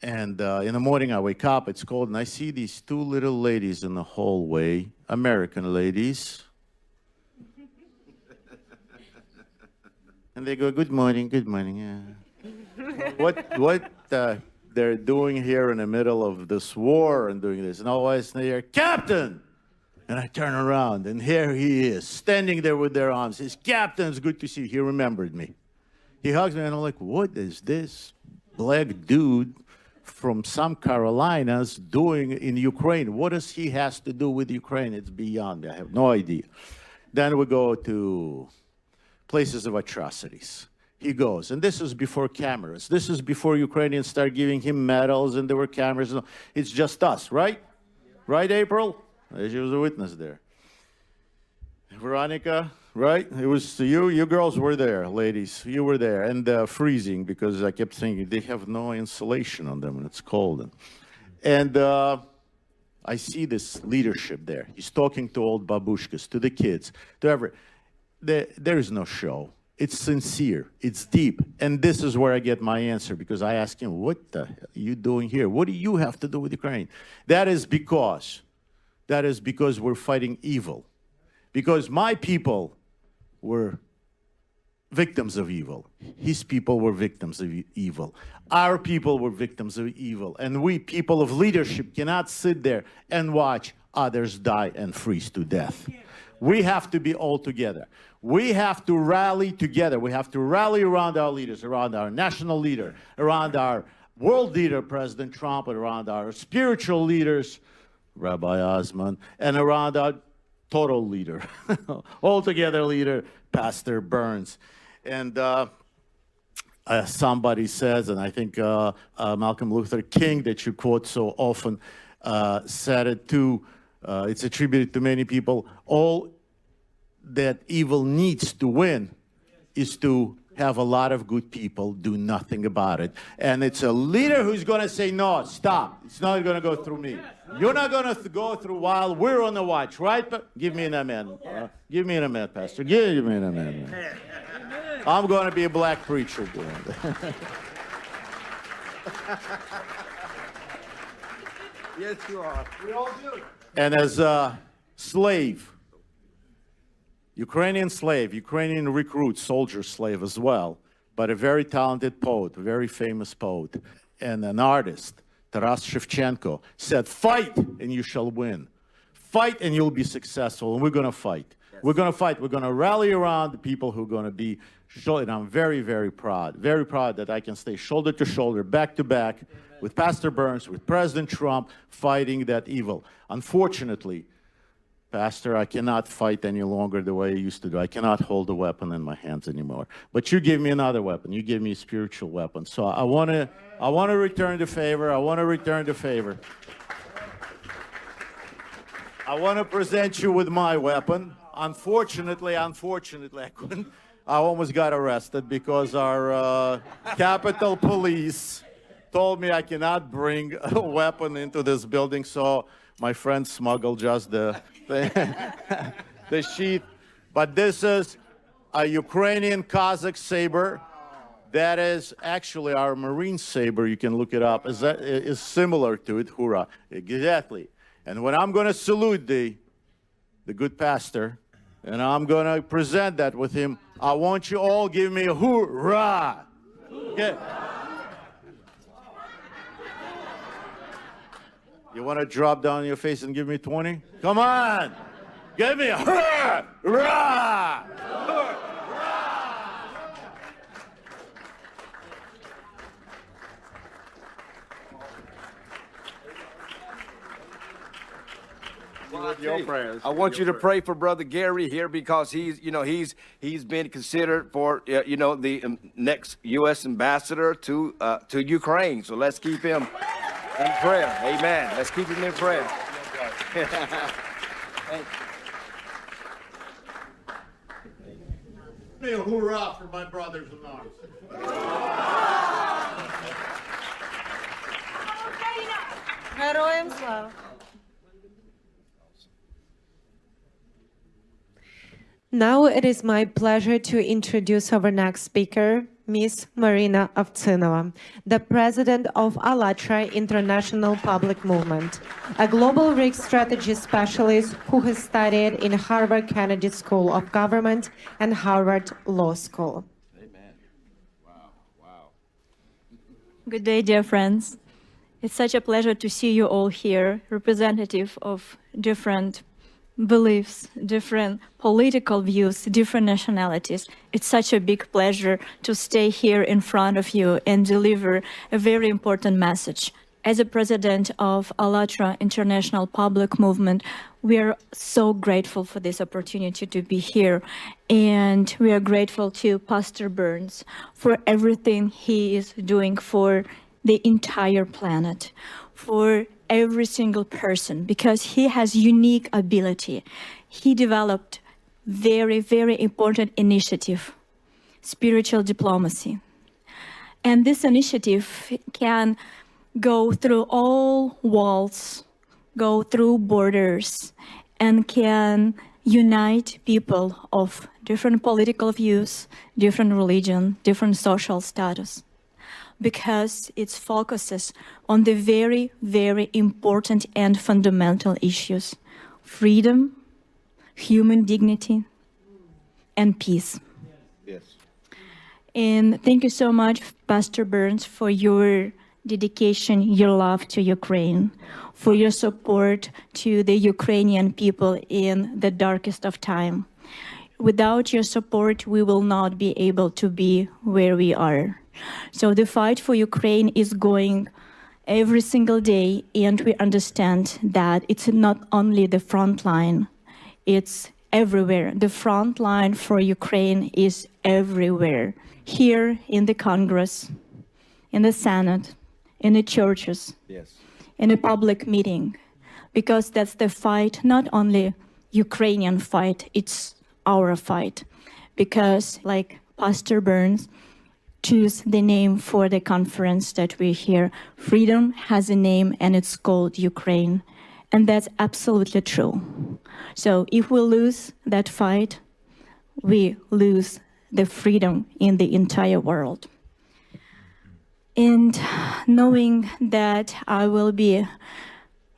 And in the morning, I wake up, it's cold, and I see these 2 little ladies in the hallway, American ladies. And they go, good morning, yeah. What they're doing here in the middle of this war and doing this. And always they hear, Captain! And I turn around, and here he is, standing there with their arms. He says, Captain, it's good to see you. He remembered me. He hugs me, and I'm like, what is this black dude from some Carolinas doing in Ukraine? What does he has to do with Ukraine? It's beyond me. I have no idea. Then we go to places of atrocities. He goes, and this is before cameras. This is before Ukrainians start giving him medals, and there were cameras. It's just us, right? Right, April? She was a witness there. Veronica, right? It was you. You girls were there, ladies. You were there, and freezing because I kept thinking they have no insulation on them, and it's cold. And I see this leadership there. He's talking to old babushkas, to the kids, to everyone. There is no show. It's sincere. It's deep. And this is where I get my answer, because I ask him, what the hell are you doing here? What do you have to do with Ukraine? That is because we're fighting evil. Because my people were victims of evil. His people were victims of evil. Our people were victims of evil. And we, people of leadership, cannot sit there and watch others die and freeze to death. We have to be all together. We have to rally together. We have to rally around our leaders, around our national leader, around our world leader, President Trump, and around our spiritual leaders, Rabbi Osman, and around our total leader, altogether leader, Pastor Burns. And somebody says, and I think Malcolm Luther King, that you quote so often, said it too. It's attributed to many people. All that evil needs to win is to have a lot of good people do nothing about it. And it's a leader who's going to say, no, stop. It's not going to go through me. You're not going to go through while we're on the watch, right? Give me an amen. Give me an amen, Pastor. Give me an amen. I'm going to be a black preacher. Yes, you are. We all do. And as a slave, Ukrainian recruit, soldier slave as well, but a very talented poet, a very famous poet, and an artist, Taras Shevchenko, said, fight and you shall win. Fight and you'll be successful, and we're going to fight. Yes. We're going to fight. We're going to rally around the people who are going to be, and I'm very, very proud that I can stay shoulder to shoulder, back to back, with Pastor Burns, with President Trump, fighting that evil. Unfortunately, Pastor, I cannot fight any longer the way I used to do. I cannot hold a weapon in my hands anymore. But you gave me another weapon. You gave me a spiritual weapon. So I want to return the favor. I want to return the favor. I want to present you with my weapon. Unfortunately, I couldn't. I almost got arrested because our Capitol Police told me I cannot bring a weapon into this building. So my friend smuggled just the sheath. But this is a Ukrainian Cossack saber. That is actually our Marine saber. You can look it up. Is similar to it. Hurrah! Exactly. And when I'm going to salute the good pastor, and I'm going to present that with him, I want you all give me a hoorah. Okay. You want to drop down your face and give me 20? Come on! Give me a hoorah! Your prayers. I want you to pray for Brother Gary here because he's been considered for the next U.S. ambassador to Ukraine. So let's keep him in prayer. Amen. Let's keep him in prayer. Give me a hoorah for my brothers in arms. Героям слава! Now it is my pleasure to introduce our next speaker, Ms. Marina Ovtsinova, the president of ALLATRA International Public Movement, a global risk strategy specialist who has studied in Harvard Kennedy School of Government and Harvard Law School. Amen. Wow. Good day, dear friends. It's such a pleasure to see you all here, representative of different beliefs, different political views, different nationalities. It's such a big pleasure to stay here in front of you and deliver a very important message. As a president of ALLATRA International Public Movement, we are so grateful for this opportunity to be here. And we are grateful to Pastor Burns for everything he is doing for the entire planet, for every single person, because he has unique ability. He developed very, very important initiative, spiritual diplomacy. And this initiative can go through all walls, go through borders, and can unite people of different political views, different religion, different social status, because it focuses on the very, very important and fundamental issues: freedom, human dignity, and peace. Yes. And thank you so much, Pastor Burns, for your dedication, your love to Ukraine, for your support to the Ukrainian people in the darkest of time. Without your support, we will not be able to be where we are. So the fight for Ukraine is going every single day, and we understand that it's not only the front line, it's everywhere. The front line for Ukraine is everywhere. Here in the Congress, in the Senate, in the churches, Yes. in a public meeting, because that's the fight, not only Ukrainian fight, it's our fight. Because like Pastor Burns choose the name for the conference that we hear, freedom has a name and it's called Ukraine. And that's absolutely true. So if we lose that fight, we lose the freedom in the entire world. And knowing that I will be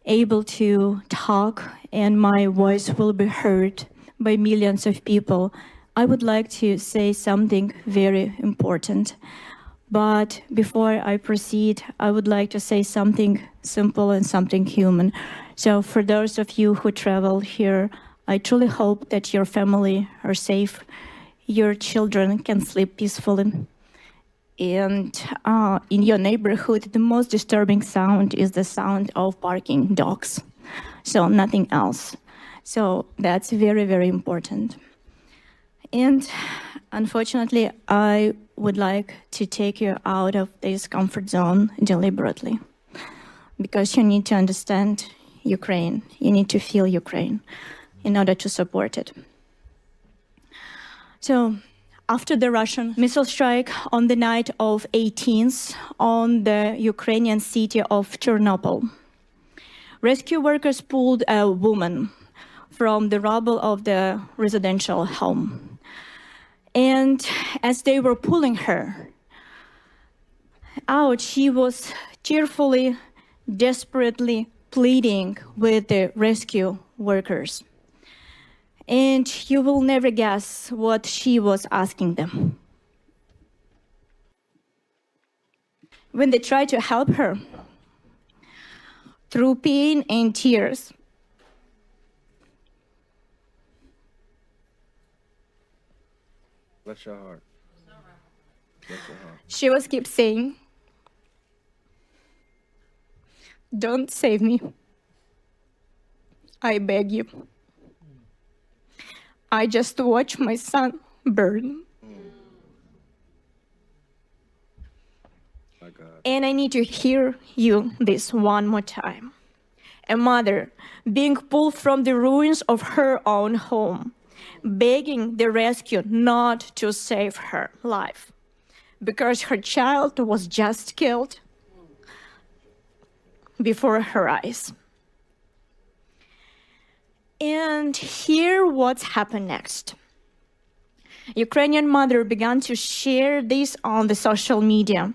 able to talk and my voice will be heard by millions of people, I would like to say something very important. But before I proceed, I would like to say something simple and something human. So for those of you who travel here, I truly hope that your family are safe, your children can sleep peacefully. And in your neighborhood, the most disturbing sound is the sound of barking dogs. So nothing else. So that's very, very important. And unfortunately, I would like to take you out of this comfort zone deliberately, because you need to understand Ukraine. You need to feel Ukraine in order to support it. So after the Russian missile strike on the night of 18th on the Ukrainian city of Chernobyl, rescue workers pulled a woman from the rubble of the residential home. And as they were pulling her out, she was tearfully, desperately pleading with the rescue workers. And you will never guess what she was asking them. When they tried to help her, through pain and tears, Bless your heart. Bless your heart. she was keep saying, "Don't save me. I beg you. I just watched my son burn. My God. And I need to hear you this one more time. A mother being pulled from the ruins of her own home, begging the rescue not to save her life because her child was just killed before her eyes. And here what's happened next. Ukrainian mother began to share this on the social media,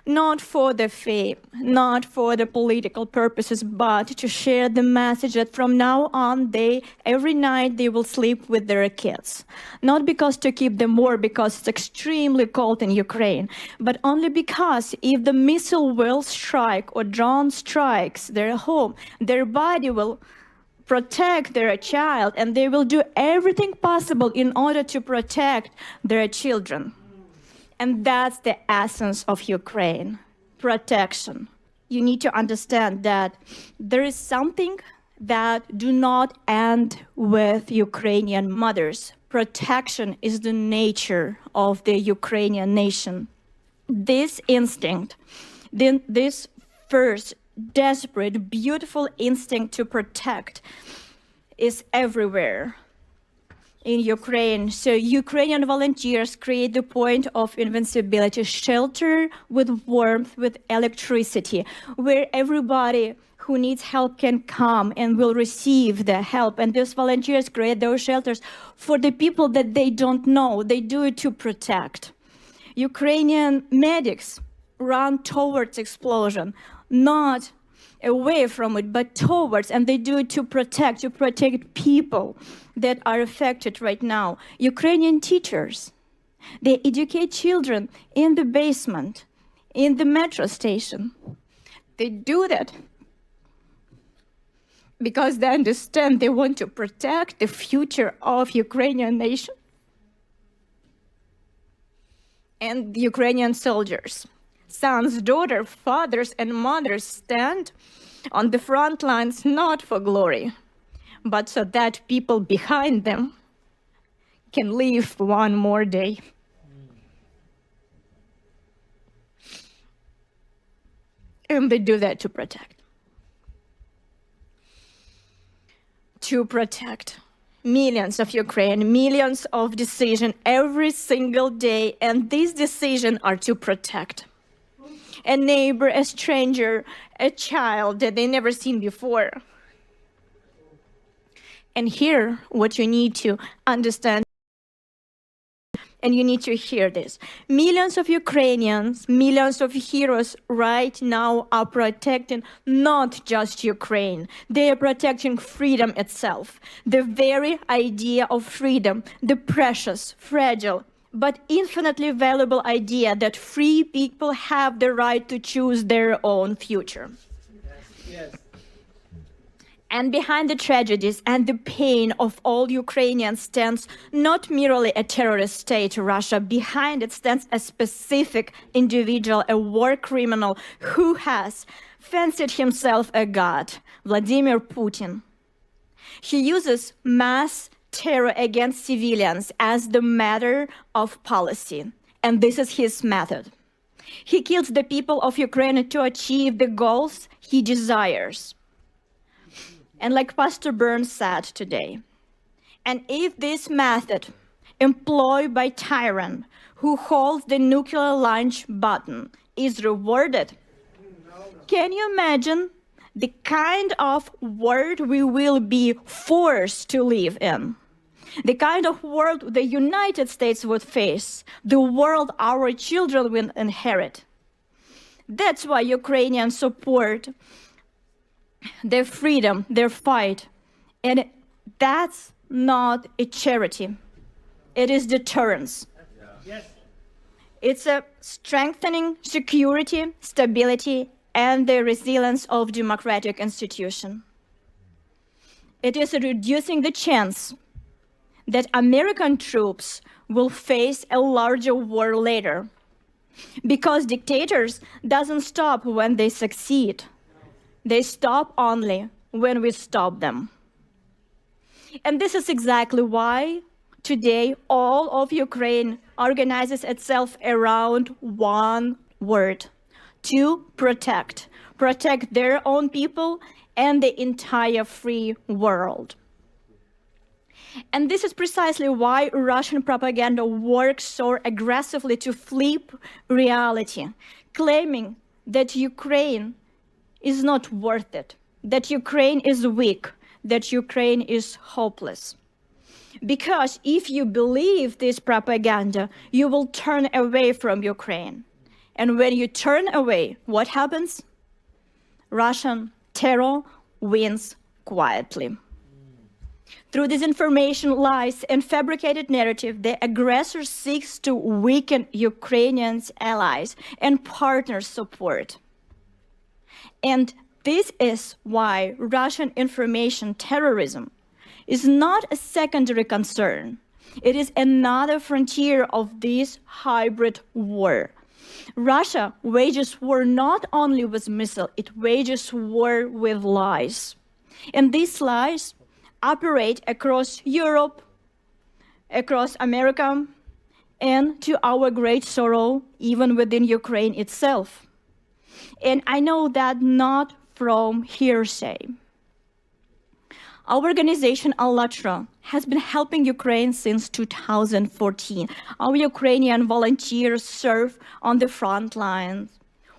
not for the fame, not for the political purposes, but to share the message that from now on, every night they will sleep with their kids. Not because to keep them warm, because it's extremely cold in Ukraine, but only because if the missile will strike or drone strikes their home, their body will protect their child, and they will do everything possible in order to protect their children. And that's the essence of Ukraine, protection. You need to understand that there is something that do not end with Ukrainian mothers. Protection is the nature of the Ukrainian nation. This instinct, this first desperate, beautiful instinct to protect is everywhere in Ukraine. So Ukrainian volunteers create the point of invincibility, shelter with warmth, with electricity, where everybody who needs help can come and will receive the help. And these volunteers create those shelters for the people that they don't know. They do it to protect. Ukrainian medics run towards explosion, not away from it, but towards, and they do it to protect people that are affected right now. Ukrainian teachers, they educate children in the basement, in the metro station. They do that because they understand they want to protect the future of Ukrainian nation. And Ukrainian soldiers, sons, daughters, fathers, and mothers stand on the front lines not for glory, but so that people behind them can live one more day. And they do that to protect. To protect millions of Ukraine, millions of decisions every single day, and these decisions are to protect a neighbor, a stranger, a child that they never seen before. And here, what you need to understand, and you need to hear this. Millions of Ukrainians, millions of heroes right now are protecting not just Ukraine. They are protecting freedom itself, the very idea of freedom, the precious, fragile, but infinitely valuable idea that free people have the right to choose their own future. Yes. And behind the tragedies and the pain of all Ukrainians stands not merely a terrorist state, Russia. Behind it stands a specific individual, a war criminal who has fancied himself a god, Vladimir Putin. He uses mass terror against civilians as the matter of policy, and this is his method. He kills the people of Ukraine to achieve the goals he desires. And like Pastor Burns said today, and if this method employed by tyrant who holds the nuclear launch button is rewarded, can you imagine the kind of world we will be forced to live in? The kind of world the United States would face, the world our children will inherit. That's why Ukrainians support their freedom, their fight. And that's not a charity. It is deterrence. Yes. It's a strengthening security, stability, and the resilience of democratic institutions. It is reducing the chance that American troops will face a larger war later. Because dictators doesn't stop when they succeed. They stop only when we stop them. And this is exactly why today all of Ukraine organizes itself around one word: to protect. Protect their own people and the entire free world. And this is precisely why Russian propaganda works so aggressively to flip reality, claiming that Ukraine is not worth it, that Ukraine is weak, that Ukraine is hopeless. Because if you believe this propaganda, you will turn away from Ukraine. And when you turn away, what happens? Russian terror wins quietly. Through disinformation, lies, and fabricated narrative, the aggressor seeks to weaken Ukrainians' allies and partners' support. And this is why Russian information terrorism is not a secondary concern. It is another frontier of this hybrid war. Russia wages war not only with missiles, it wages war with lies. And these lies operate across Europe, across America, and to our great sorrow, even within Ukraine itself. And I know that not from hearsay. Our organization, ALLATRA, has been helping Ukraine since 2014. Our Ukrainian volunteers serve on the front lines,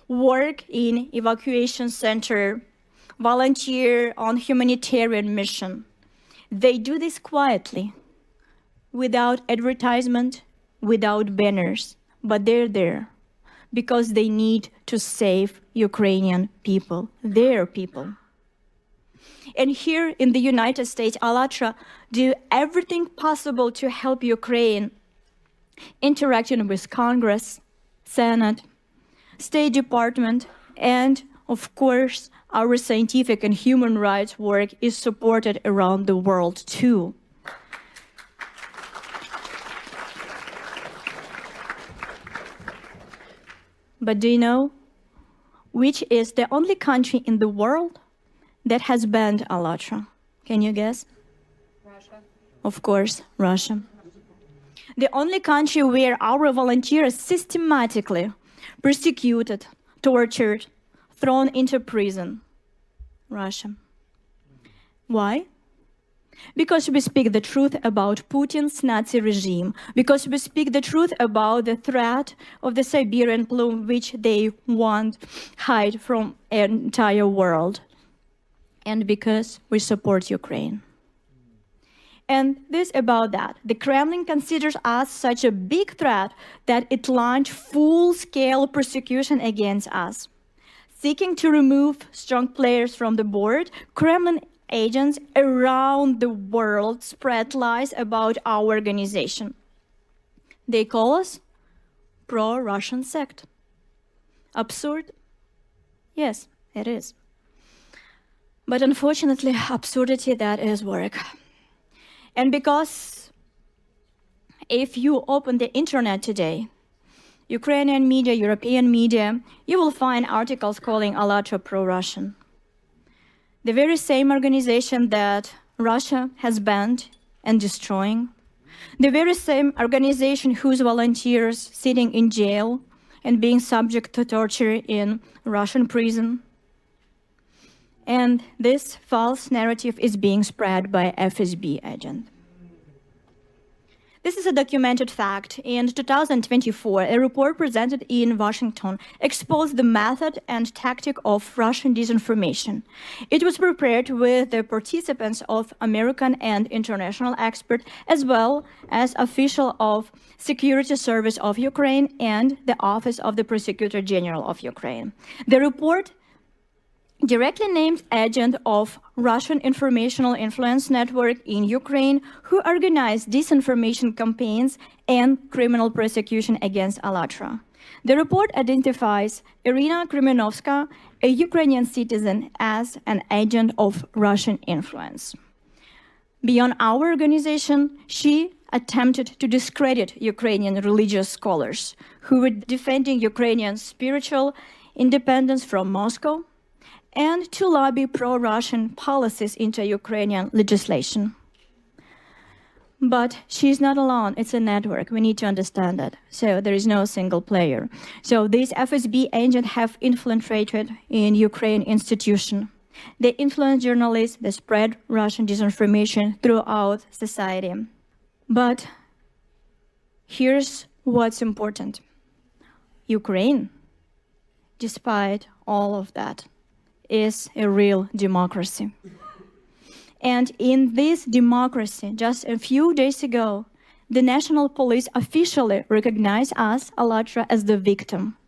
work in evacuation center, volunteer on humanitarian mission. They do this quietly, without advertisement, without banners, but they're there because they need to save Ukrainian people, their people. And here in the United States, ALLATRA do everything possible to help Ukraine, interacting with Congress, Senate, State Department, and of course, our scientific and human rights work is supported around the world too. But do you know which is the only country in the world that has banned ALLATRA? Can you guess? Russia. Of course, Russia. The only country where our volunteers systematically persecuted, tortured, thrown into prison. Russia. Why? Because we speak the truth about Putin's Nazi regime, because we speak the truth about the threat of the Siberian plume which they want hide from an entire world, and because we support Ukraine. And this about that. The Kremlin considers us such a big threat that it launched full-scale persecution against us. Seeking to remove strong players from the board, Kremlin agents around the world spread lies about our organization. They call us pro-Russian sect. Absurd? Yes, it is. But unfortunately, absurdity, that is work. And because if you open the internet today, Ukrainian media, European media, you will find articles calling ALLATRA pro-Russian. The very same organization that Russia has banned and destroying, the very same organization whose volunteers sitting in jail and being subject to torture in Russian prison. And this false narrative is being spread by FSB agent. This is a documented fact. In 2024, a report presented in Washington exposed the method and tactic of Russian disinformation. It was prepared with the participants of American and international experts, as well as officials of Security Service of Ukraine and the Office of the Prosecutor General of Ukraine. The report directly named agent of Russian informational influence network in Ukraine who organized disinformation campaigns and criminal prosecution against ALLATRA. The report identifies Irina Krymenovska, a Ukrainian citizen, as an agent of Russian influence. Beyond our organization, she attempted to discredit Ukrainian religious scholars who were defending Ukrainian spiritual independence from Moscow, and to lobby pro-Russian policies into Ukrainian legislation. But she's not alone, it's a network, we need to understand that. So there is no single player. So these FSB agents have infiltrated in Ukraine institution. They influence journalists, they spread Russian disinformation throughout society. But here's what's important. Ukraine, despite all of that, is a real democracy. And in this democracy, just a few days ago, the national police officially recognized us, ALLATRA, as the victim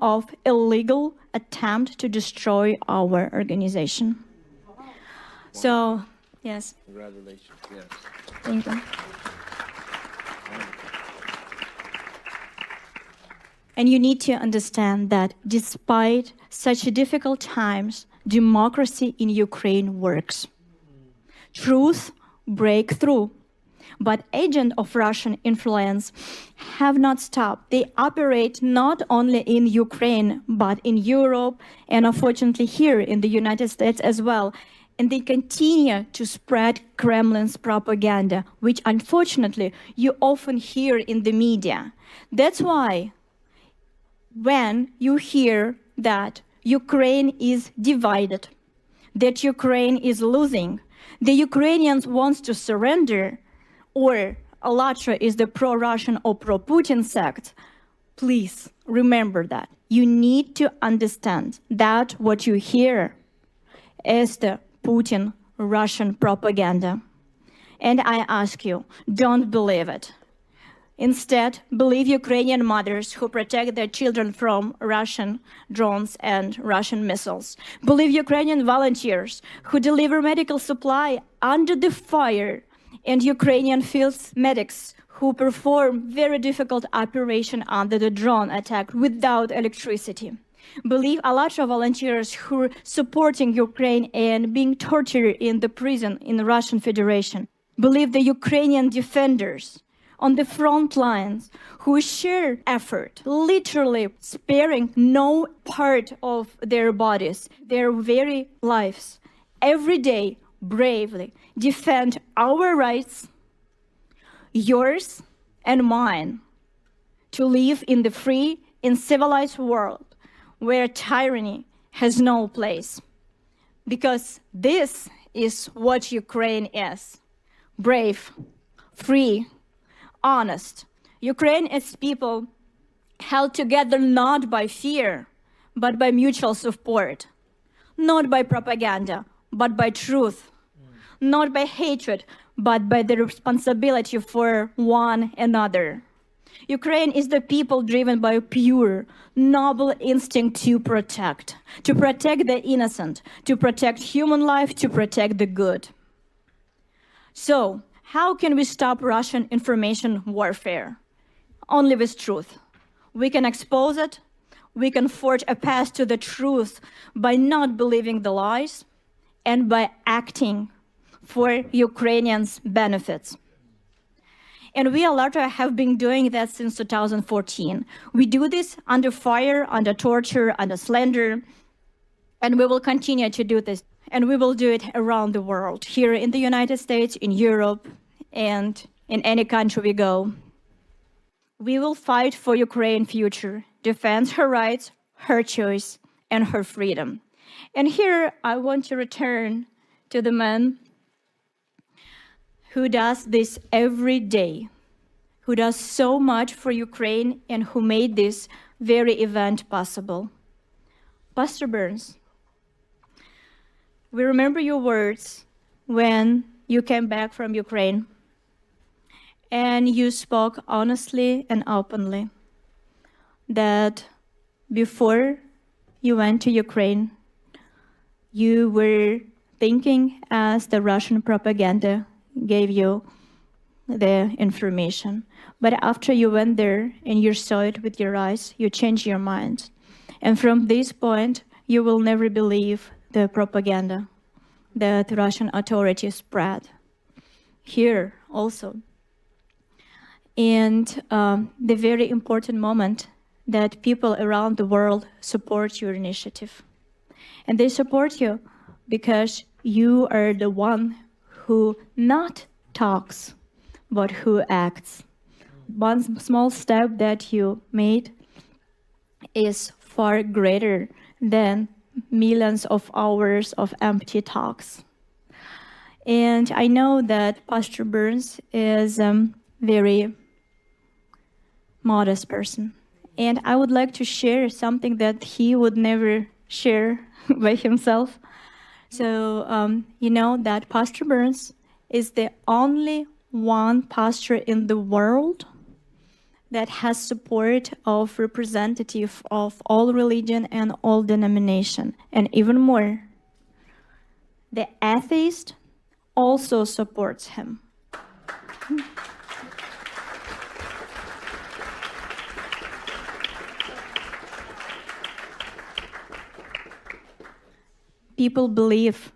of illegal attempt to destroy our organization. So, yes. Congratulations. Yes. Thank you. And you need to understand that despite such difficult times, democracy in Ukraine works. Truth break through. But agents of Russian influence have not stopped. They operate not only in Ukraine, but in Europe, and unfortunately here in the United States as well. And they continue to spread Kremlin's propaganda, which unfortunately you often hear in the media. That's why when you hear that Ukraine is divided, that Ukraine is losing, the Ukrainians want to surrender, or ALLATRA is the pro-Russian or pro-Putin sect, please remember that. You need to understand that what you hear is the Putin Russian propaganda. And I ask you, don't believe it. Instead, believe Ukrainian mothers who protect their children from Russian drones and Russian missiles. Believe Ukrainian volunteers who deliver medical supply under the fire, and Ukrainian field medics who perform very difficult operation under the drone attack without electricity. Believe ALLATRA volunteers who are supporting Ukraine and being tortured in the prison in the Russian Federation. Believe the Ukrainian defenders on the front lines who share effort, literally sparing no part of their bodies, their very lives, every day bravely defend our rights, yours and mine, to live in the free and civilized world where tyranny has no place. Because this is what Ukraine is: brave, free, honest. Ukraine is people held together not by fear, but by mutual support, not by propaganda, but by truth, not by hatred, but by the responsibility for one another. Ukraine is the people driven by a pure, noble instinct to protect the innocent, to protect human life, to protect the good. So, how can we stop Russian information warfare? Only with truth. We can expose it. We can forge a path to the truth by not believing the lies and by acting for Ukrainians' benefits. And we, ALLATRA, have been doing that since 2014. We do this under fire, under torture, under slander, and we will continue to do this. And we will do it around the world, here in the United States, in Europe, and in any country we go. We will fight for Ukraine's future, defend her rights, her choice, and her freedom. And here I want to return to the man who does this every day, who does so much for Ukraine and who made this very event possible. Pastor Burns, we remember your words when you came back from Ukraine, and you spoke honestly and openly that before you went to Ukraine, you were thinking as the Russian propaganda gave you the information. But after you went there and you saw it with your eyes, you changed your mind. And from this point, you will never believe the propaganda that Russian authorities spread. Here also. And the very important moment that people around the world support your initiative. And they support you because you are the one who not talks, but who acts. One small step that you made is far greater than millions of hours of empty talks. And I know that Pastor Burns is a very modest person. And I would like to share something that he would never share by himself. So, you know that Pastor Burns is the only one pastor in the world that has support of representative of all religion and all denomination. And even more, the atheist also supports him. People believe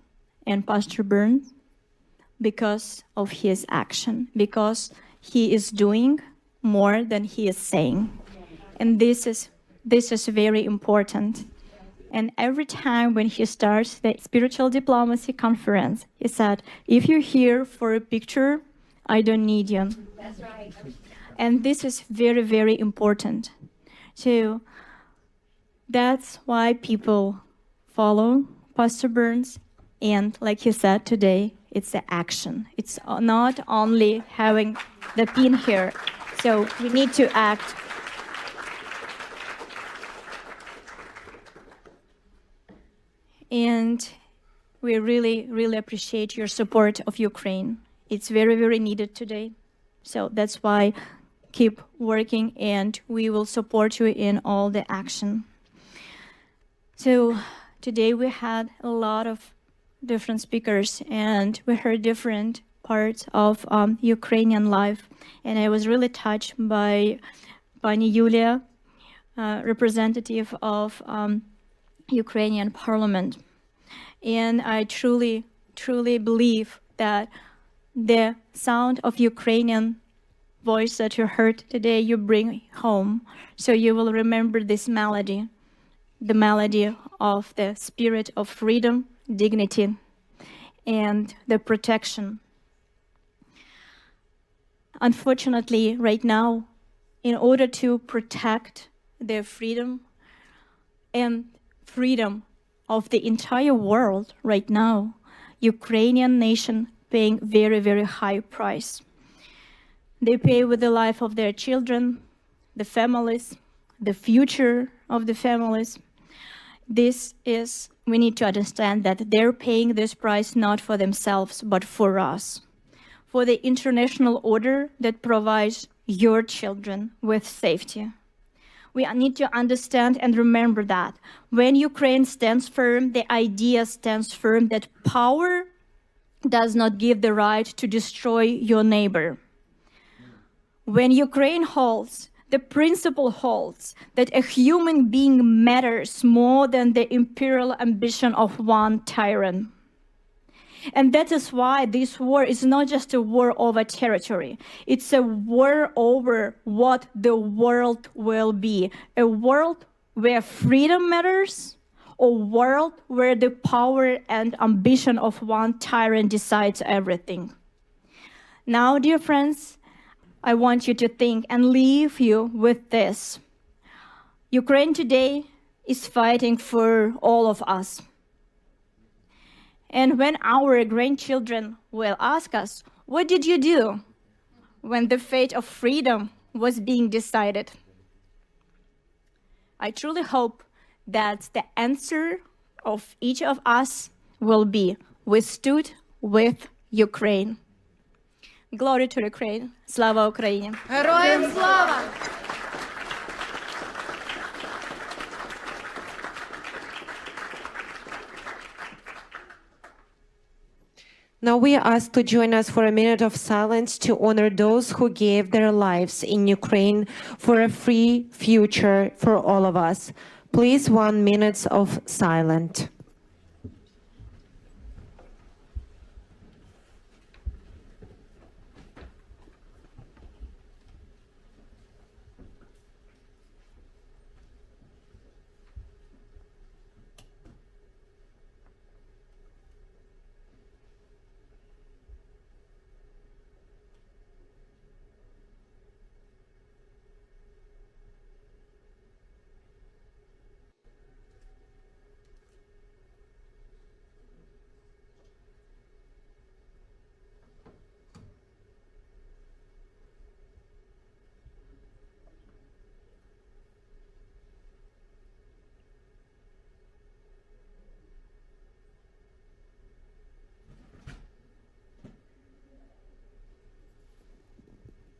in Pastor Burns because of his action, because he is doing more than he is saying. And this is very important. And every time when he starts the Spiritual Diplomacy Conference, he said, if you're here for a picture, I don't need you. That's right. And this is very, very important. So that's why people follow Pastor Burns. And like he said today, it's the action. It's not only having the pin here. So we need to act. And we really, really appreciate your support of Ukraine. It's very, very needed today. So that's why keep working and we will support you in all the action. So today we had a lot of different speakers and we heard different parts of Ukrainian life. And I was really touched by Pani Yulia, representative of Ukrainian parliament. And I truly, truly believe that the sound of Ukrainian voice that you heard today, you bring home. So you will remember this melody, the melody of the spirit of freedom, dignity, and the protection. Unfortunately, right now, in order to protect their freedom and freedom of the entire world right now, Ukrainian nation paying very, very high price. They pay with the life of their children, the families, the future of the families. We need to understand that they're paying this price not for themselves, but for us, for the international order that provides your children with safety. We need to understand and remember that when Ukraine stands firm, the idea stands firm that power does not give the right to destroy your neighbor. When Ukraine holds, the principle holds that a human being matters more than the imperial ambition of one tyrant. And that is why this war is not just a war over territory. It's a war over what the world will be. A world where freedom matters, or a world where the power and ambition of one tyrant decides everything. Now, dear friends, I want you to think and leave you with this. Ukraine today is fighting for all of us. And when our grandchildren will ask us, what did you do when the fate of freedom was being decided? I truly hope that the answer of each of us will be, we stood with Ukraine. Glory to Ukraine. Slava Ukraini. Героям слава! Now we are asked to join us for a minute of silence to honor those who gave their lives in Ukraine for a free future for all of us. Please, 1 minute of silence.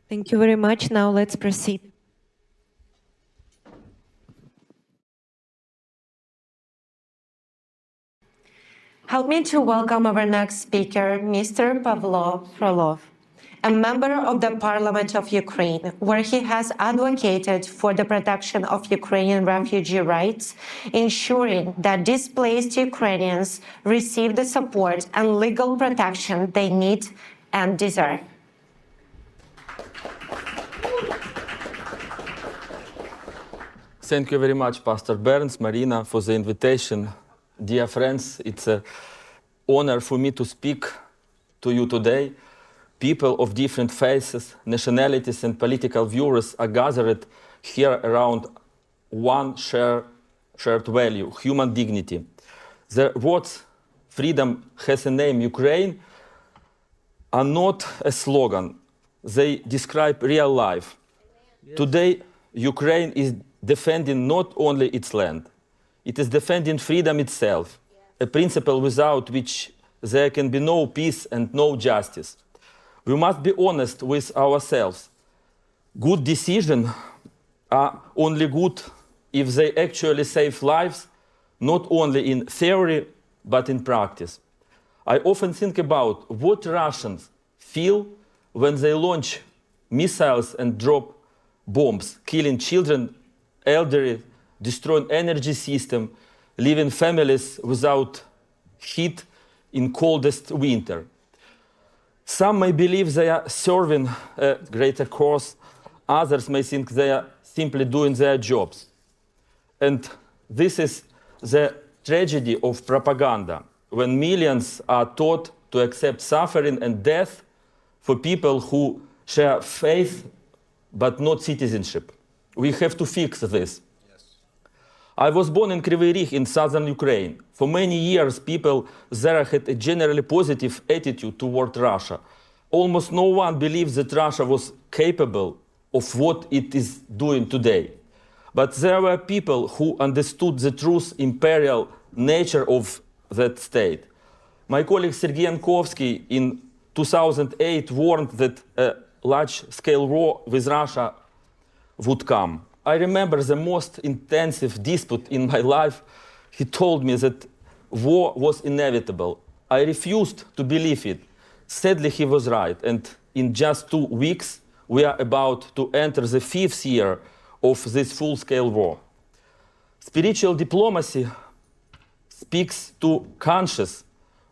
Thank you very much. Now let's proceed. Help me to welcome our next speaker, Mr. Pavlo Frolov, a member of the Parliament of Ukraine, where he has advocated for the protection of Ukrainian refugee rights, ensuring that displaced Ukrainians receive the support and legal protection they need and deserve. Thank you very much, Pastor Burns, Marina, for the invitation. Dear friends, it's an honor for me to speak to you today. People of different faiths, nationalities, and political views are gathered here around one shared value, human dignity. The words "freedom has a name, Ukraine" are not a slogan. They describe real life. Yes. Today, Ukraine is defending not only its land, it is defending freedom itself, a principle without which there can be no peace and no justice. We must be honest with ourselves. Good decisions are only good if they actually save lives, not only in theory, but in practice. I often think about what Russians feel when they launch missiles and drop bombs, killing children, elderly, destroying energy system, leaving families without heat in coldest winter. Some may believe they are serving a greater cause. Others may think they are simply doing their jobs. And this is the tragedy of propaganda, when millions are taught to accept suffering and death for people who share faith but not citizenship. We have to fix this. Yes. I was born in Kryvyi Rih in southern Ukraine. For many years, people there had a generally positive attitude toward Russia. Almost no one believed that Russia was capable of what it is doing today. But there were people who understood the true imperial nature of that state. My colleague Sergei Yankovsky in 2008 warned that a large-scale war with Russia would come. I remember the most intensive dispute in my life. He told me that war was inevitable. I refused to believe it. Sadly, he was right, and in just 2 weeks, we are about to enter the 5th year of this full-scale war. Spiritual diplomacy speaks to conscience,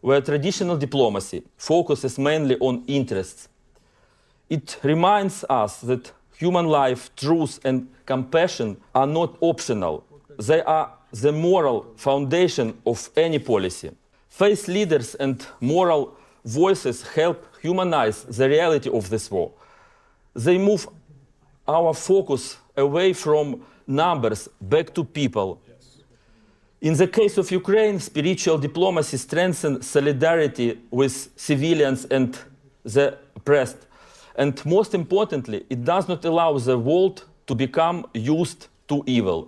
where traditional diplomacy focuses mainly on interests. It reminds us that human life, truth, and compassion are not optional. They are the moral foundation of any policy. Faith leaders and moral voices help humanize the reality of this war. They move our focus away from numbers back to people. In the case of Ukraine, spiritual diplomacy strengthens solidarity with civilians and the oppressed. And most importantly, it does not allow the world to become used to evil.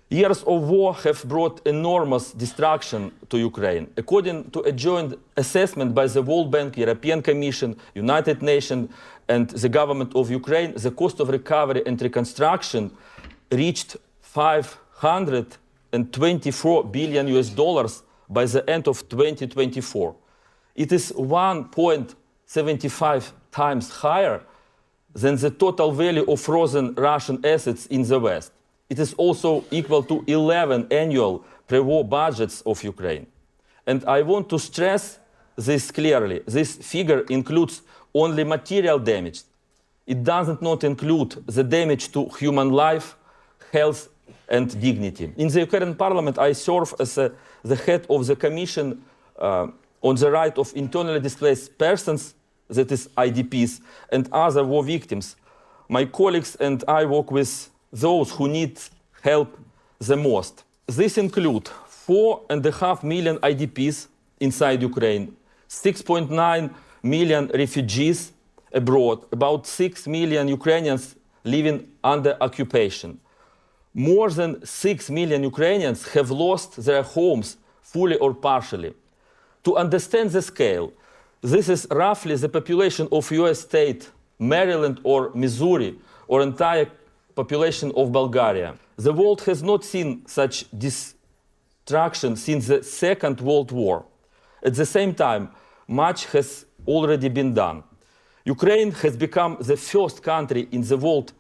Years of war have brought enormous destruction to Ukraine. According to a joint assessment by the World Bank, European Commission, United Nations, and the government of Ukraine, the cost of recovery and reconstruction reached $524 billion by the end of 2024. It is 1.75 times higher than the total value of frozen Russian assets in the West. It is also equal to 11 annual pre-war budgets of Ukraine. And I want to stress this clearly. This figure includes only material damage. It does not include the damage to human life, health, and dignity. In the Ukrainian parliament, I serve as the head of the Commission on the Right of Internally Displaced Persons, that is IDPs, and other war victims. My colleagues and I work with those who need help the most. This includes 4.5 million IDPs inside Ukraine, 6.9 million refugees abroad, about 6 million Ukrainians living under occupation. More than 6 million Ukrainians have lost their homes fully or partially. To understand the scale, this is roughly the population of US state, Maryland or Missouri, or entire population of Bulgaria. The world has not seen such destruction since the Second World War. At the same time, much has already been done. Ukraine has become the first country in the world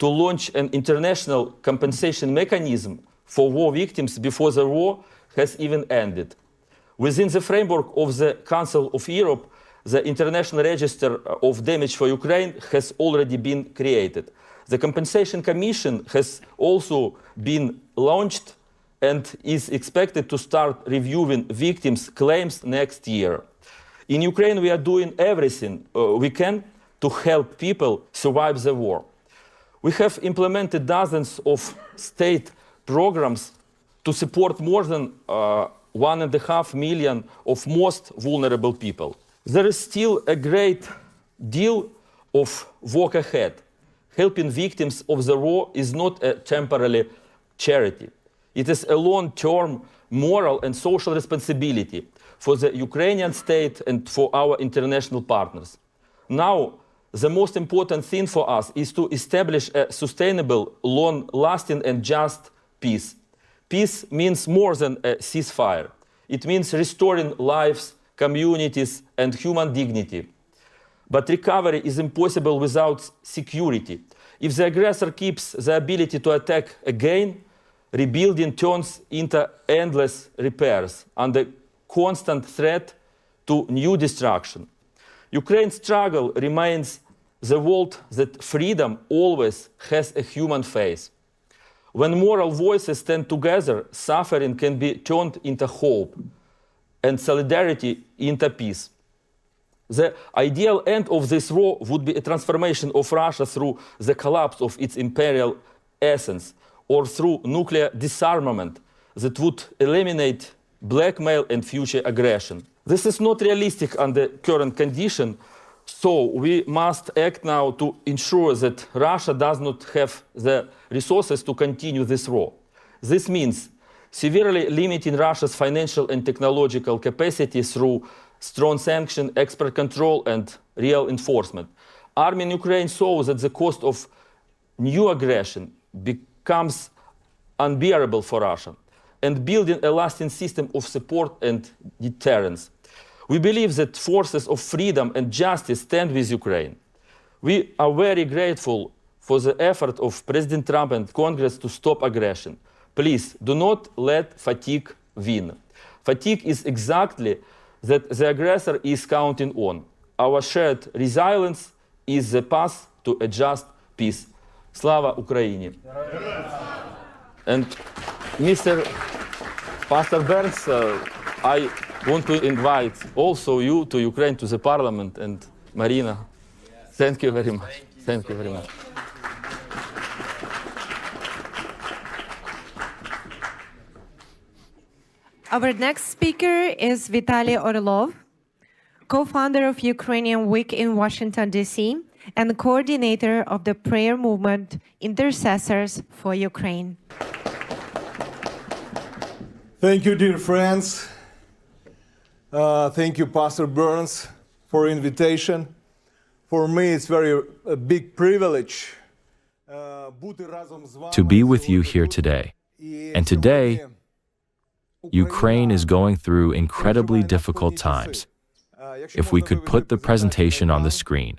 to launch an international compensation mechanism for war victims before the war has even ended. Within the framework of the Council of Europe, the International Register of Damage for Ukraine has already been created. The Compensation Commission has also been launched and is expected to start reviewing victims' claims next year. In Ukraine, we are doing everything we can to help people survive the war. We have implemented dozens of state programs to support more than 1.5 million of most vulnerable people. There is still a great deal of work ahead. Helping victims of the war is not a temporary charity. It is a long-term moral and social responsibility for the Ukrainian state and for our international partners. Now, the most important thing for us is to establish a sustainable, long-lasting and just peace. Peace means more than a ceasefire. It means restoring lives, communities, and human dignity. But recovery is impossible without security. If the aggressor keeps the ability to attack again, rebuilding turns into endless repairs under constant threat to new destruction. Ukraine's struggle reminds the world that freedom always has a human face. When moral voices stand together, suffering can be turned into hope and solidarity into peace. The ideal end of this war would be a transformation of Russia through the collapse of its imperial essence, or through nuclear disarmament that would eliminate blackmail and future aggression. This is not realistic under current conditions, so we must act now to ensure that Russia does not have the resources to continue this war. This means severely limiting Russia's financial and technological capacity through strong sanction, expert control, and real enforcement. Army in Ukraine saw that the cost of new aggression becomes unbearable for Russia, and building a lasting system of support and deterrence. We believe that forces of freedom and justice stand with Ukraine. We are very grateful for the effort of President Trump and Congress to stop aggression. Please do not let fatigue win. Fatigue is exactly that the aggressor is counting on. Our shared resilience is the path to a just peace. Slava Ukraini. And Mr. Pastor Burns, I want to invite also you to Ukraine, to the parliament, and Marina. Thank you very much. Thank you very much. Our next speaker is Vitaly Orlov, co-founder of Ukrainian Week in Washington, D.C., and coordinator of the prayer movement Intercessors for Ukraine. Thank you, dear friends. Thank you, Pastor Burns, for invitation. For me, it's a big privilege to be with you here today. And today, Ukraine is going through incredibly difficult times. If we could put the presentation on the screen.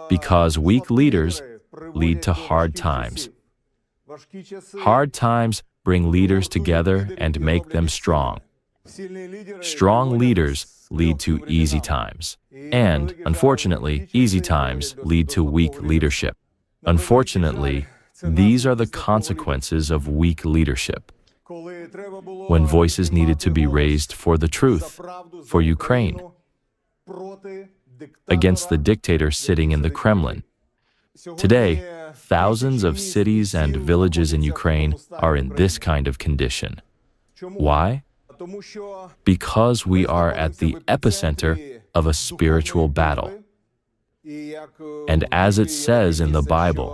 Because weak leaders lead to hard times. Hard times bring leaders together and make them strong. Strong leaders lead to easy times. And, unfortunately, easy times lead to weak leadership. Unfortunately, these are the consequences of weak leadership. When voices needed to be raised for the truth, for Ukraine, against the dictator sitting in the Kremlin. Today, thousands of cities and villages in Ukraine are in this kind of condition. Why? Because we are at the epicenter of a spiritual battle. And as it says in the Bible,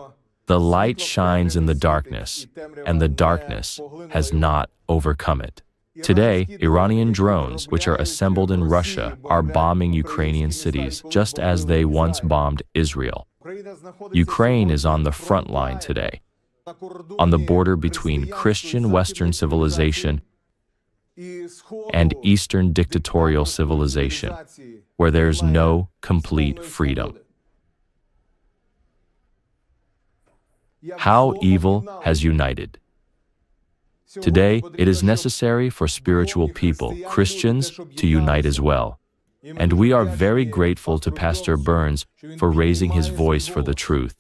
the light shines in the darkness, and the darkness has not overcome it. Today, Iranian drones, which are assembled in Russia, are bombing Ukrainian cities, just as they once bombed Israel. Ukraine is on the front line today, on the border between Christian Western civilization and Eastern dictatorial civilization, where there's no complete freedom. How evil has united. Today, it is necessary for spiritual people, Christians, to unite as well. And we are very grateful to Pastor Burns for raising his voice for the truth.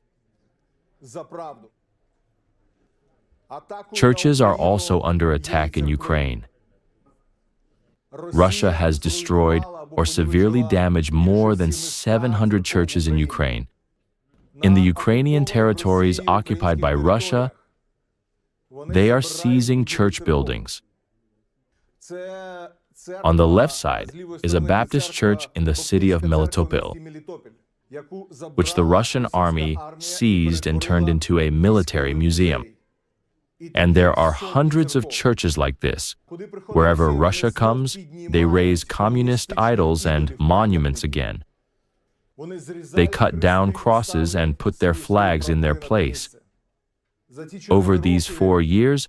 Churches are also under attack in Ukraine. Russia has destroyed or severely damaged more than 700 churches in Ukraine. In the Ukrainian territories occupied by Russia, they are seizing church buildings. On the left side is a Baptist church in the city of Melitopol, which the Russian army seized and turned into a military museum. And there are hundreds of churches like this. Wherever Russia comes, they raise communist idols and monuments again. They cut down crosses and put their flags in their place. Over these 4 years,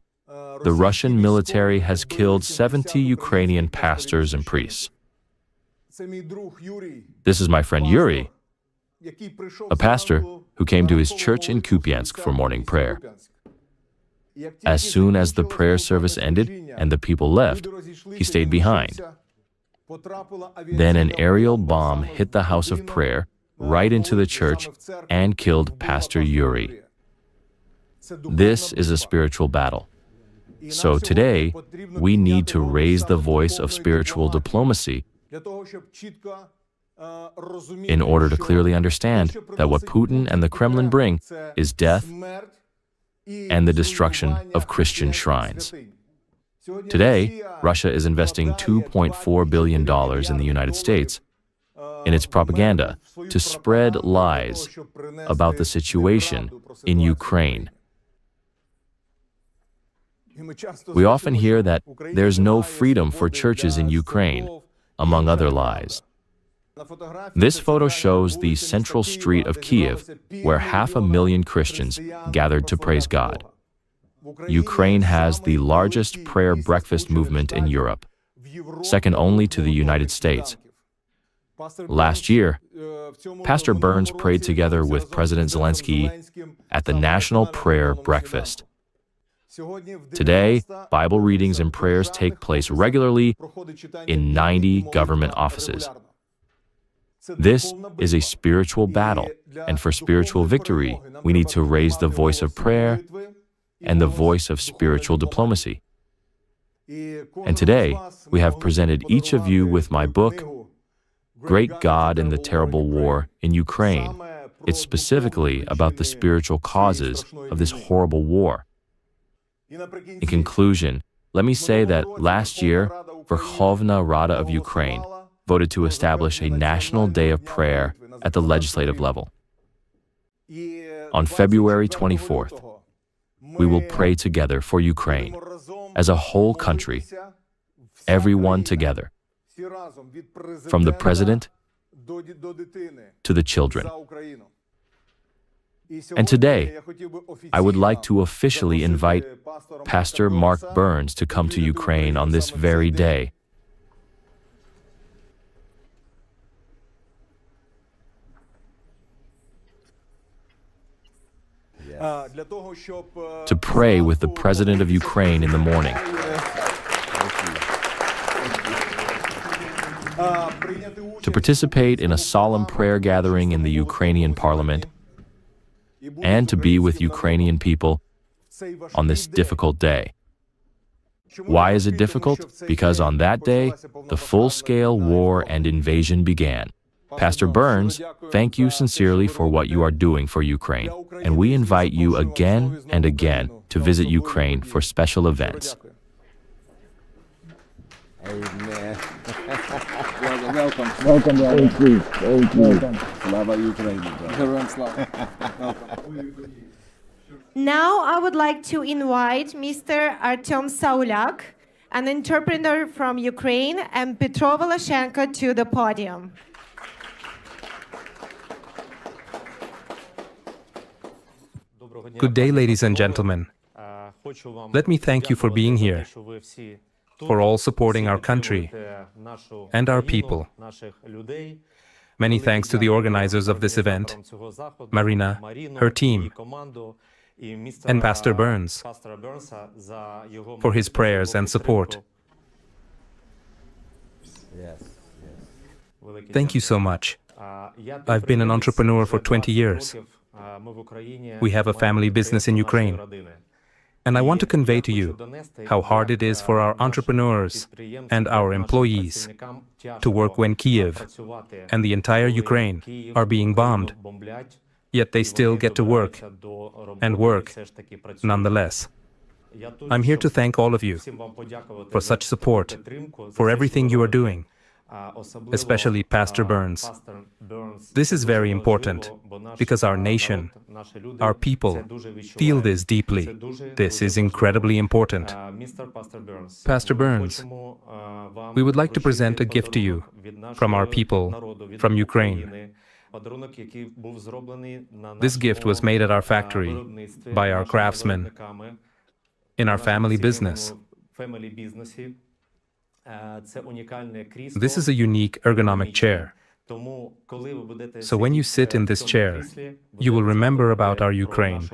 the Russian military has killed 70 Ukrainian pastors and priests. This is my friend Yuri, a pastor who came to his church in Kupiansk for morning prayer. As soon as the prayer service ended and the people left, he stayed behind. Then an aerial bomb hit the house of prayer right into the church and killed Pastor Yuri. This is a spiritual battle. So today, we need to raise the voice of spiritual diplomacy in order to clearly understand that what Putin and the Kremlin bring is death and the destruction of Christian shrines. Today, Russia is investing $2.4 billion in the United States in its propaganda to spread lies about the situation in Ukraine. We often hear that there's no freedom for churches in Ukraine, among other lies. This photo shows the central street of Kiev, where 500,000 Christians gathered to praise God. Ukraine has the largest prayer breakfast movement in Europe, second only to the United States. Last year, Pastor Burns prayed together with President Zelensky at the National Prayer Breakfast. Today, Bible readings and prayers take place regularly in 90 government offices. This is a spiritual battle, and for spiritual victory, we need to raise the voice of prayer and the voice of spiritual diplomacy. And today, we have presented each of you with my book, Great God in the Terrible War in Ukraine. It's specifically about the spiritual causes of this horrible war. In conclusion, let me say that last year, Verkhovna Rada of Ukraine voted to establish a national day of prayer at the legislative level. On February 24th, we will pray together for Ukraine as a whole country, everyone together, from the president to the children. And today, I would like to officially invite Pastor Mark Burns to come to Ukraine on this very day. To pray with the President of Ukraine in the morning. To participate in a solemn prayer gathering in the Ukrainian parliament, and to be with Ukrainian people on this difficult day. Why is it difficult? Because on that day, the full-scale war and invasion began. Pastor Burns, thank you sincerely for what you are doing for Ukraine, and we invite you again and again to visit Ukraine for special events. Amen. Welcome. Welcome. Thank you. Thank you. Slava Ukraine. Now I would like to invite Mr. Artem Saulyak, an interpreter from Ukraine, and Petro Voloshenko to the podium. Good day, ladies and gentlemen. Let me thank you for being here, for all supporting our country and our people. Many thanks to the organizers of this event, Marina, her team, and Pastor Burns for his prayers and support. Thank you so much. I've been an entrepreneur for 20 years. We have a family business in Ukraine. And I want to convey to you how hard it is for our entrepreneurs and our employees to work when Kiev and the entire Ukraine are being bombed, yet they still get to work and work nonetheless. I'm here to thank all of you for such support, for everything you are doing, especially Pastor Burns. This is very important because our nation, our people, feel this deeply. This is incredibly important. Pastor Burns, we would like to present a gift to you from our people, from Ukraine. This gift was made at our factory by our craftsmen in our family business. This is a unique ergonomic chair. So when you sit in this chair, you will remember about our Ukraine,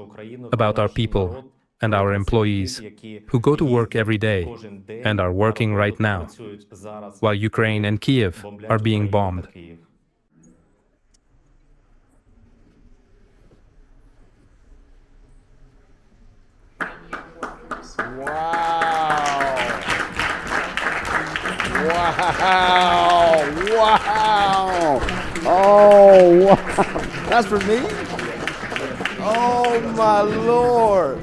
about our people and our employees who go to work every day and are working right now, while Ukraine and Kiev are being bombed. Wow! Wow! Oh, wow! That's for me? Oh, my Lord!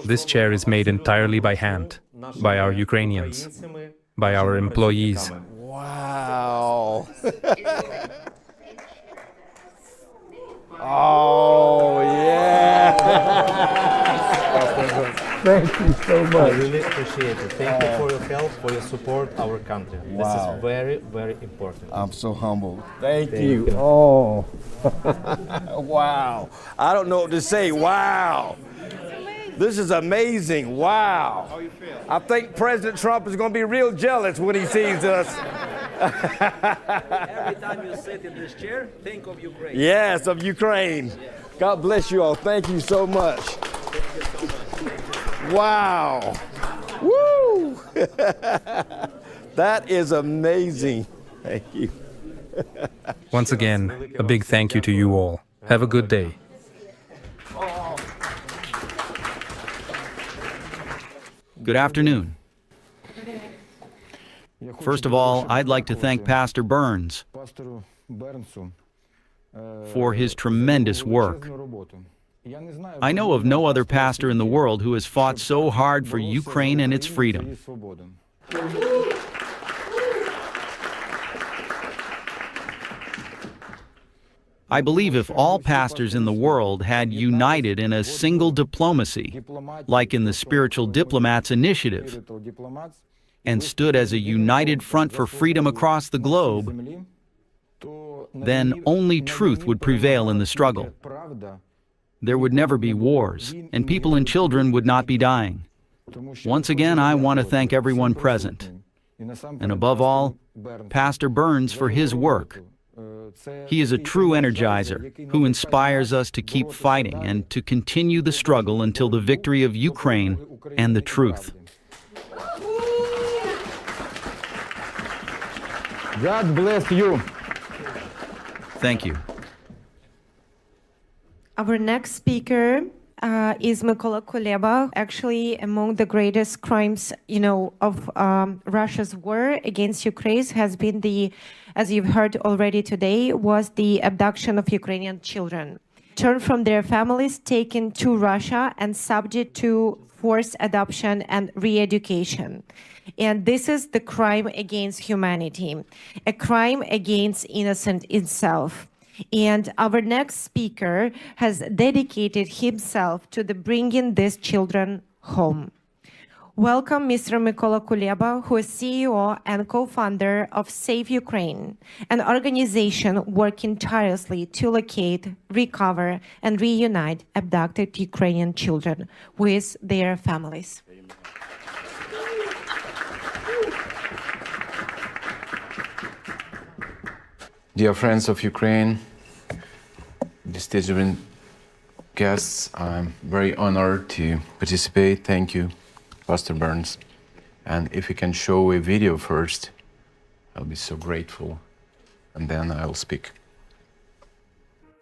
This chair is made entirely by hand, by our Ukrainians, by our employees. Wow! Oh, yeah! Thank you so I much. really appreciate it. Thank you for your help, for your support, our country. This Wow. is very, very important. I'm so humbled. Thank you. you. Oh. Wow. I don't know what to say. Wow. This is amazing. Wow. How you feel? I think President Trump is going to be real jealous when he sees us. Every time you sit in this chair, think of Ukraine. Yes, of Ukraine. God bless you all. Thank you so much. Wow. Woo. That is amazing. Thank you. Once again, a big thank you to you all. Have a good day. Good afternoon. First of all, I'd like to thank Pastor Burns for his tremendous work. I know of no other pastor in the world who has fought so hard for Ukraine and its freedom. I believe if all pastors in the world had united in a single diplomacy, like in the Spiritual Diplomats initiative, and stood as a united front for freedom across the globe, then only truth would prevail in the struggle. There would never be wars, and people and children would not be dying. Once again, I want to thank everyone present, and above all, Pastor Burns for his work. He is a true energizer who inspires us to keep fighting and to continue the struggle until the victory of Ukraine and the truth. God bless you. Thank you. Our next speaker is Mykola Kuleba. Actually, among the greatest crimes, of Russia's war against Ukraine has been as you've heard already today, was the abduction of Ukrainian children. Turned from their families, taken to Russia, and subject to forced adoption and re-education. And this is the crime against humanity, a crime against innocence itself. And our next speaker has dedicated himself to bringing these children home. Welcome, Mr. Mykola Kuleba, who is CEO and co-founder of Save Ukraine, an organization working tirelessly to locate, recover, and reunite abducted Ukrainian children with their families. Dear friends of Ukraine, distinguished guests, I'm very honored to participate. Thank you, Pastor Burns. And if you can show a video first, I'll be so grateful, and then I'll speak.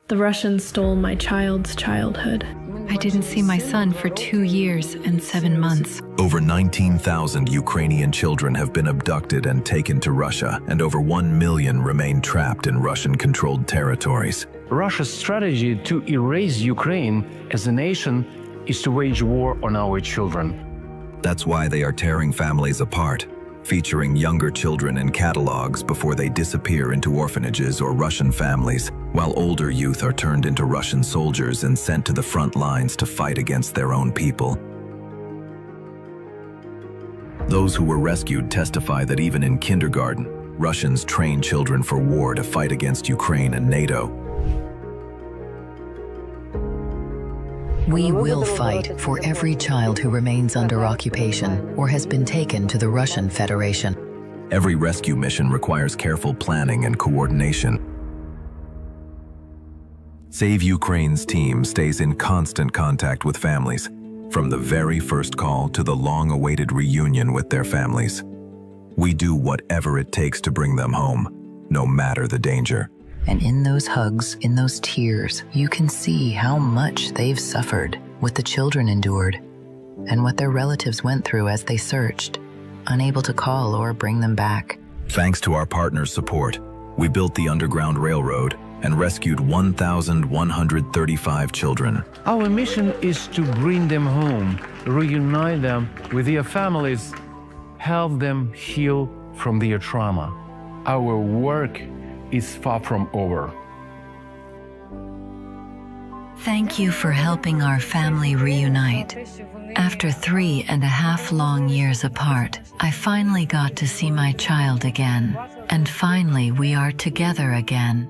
The Russians stole my child's childhood. I didn't see my son for 2 years and 7 months. Over 19,000 Ukrainian children have been abducted and taken to Russia, and over 1 million remain trapped in Russian-controlled territories. Russia's strategy to erase Ukraine as a nation is to wage war on our children. That's why they are tearing families apart, featuring younger children in catalogs before they disappear into orphanages or Russian families, while older youth are turned into Russian soldiers and sent to the front lines to fight against their own people. Those who were rescued testify that even in kindergarten, Russians train children for war to fight against Ukraine and NATO. We will fight for every child who remains under occupation or has been taken to the Russian Federation. Every rescue mission requires careful planning and coordination. Save Ukraine's team stays in constant contact with families, from the very first call to the long-awaited reunion with their families. We do whatever it takes to bring them home, no matter the danger. And in those hugs, in those tears, you can see how much they've suffered, what the children endured, and what their relatives went through as they searched, unable to call or bring them back. Thanks to our partners' support, we built the Underground Railroad and rescued 1,135 children. Our mission is to bring them home, reunite them with their families, help them heal from their trauma. Our work is far from over. Thank you for helping our family reunite. After 3.5 long years apart, I finally got to see my child again. And finally we are together again.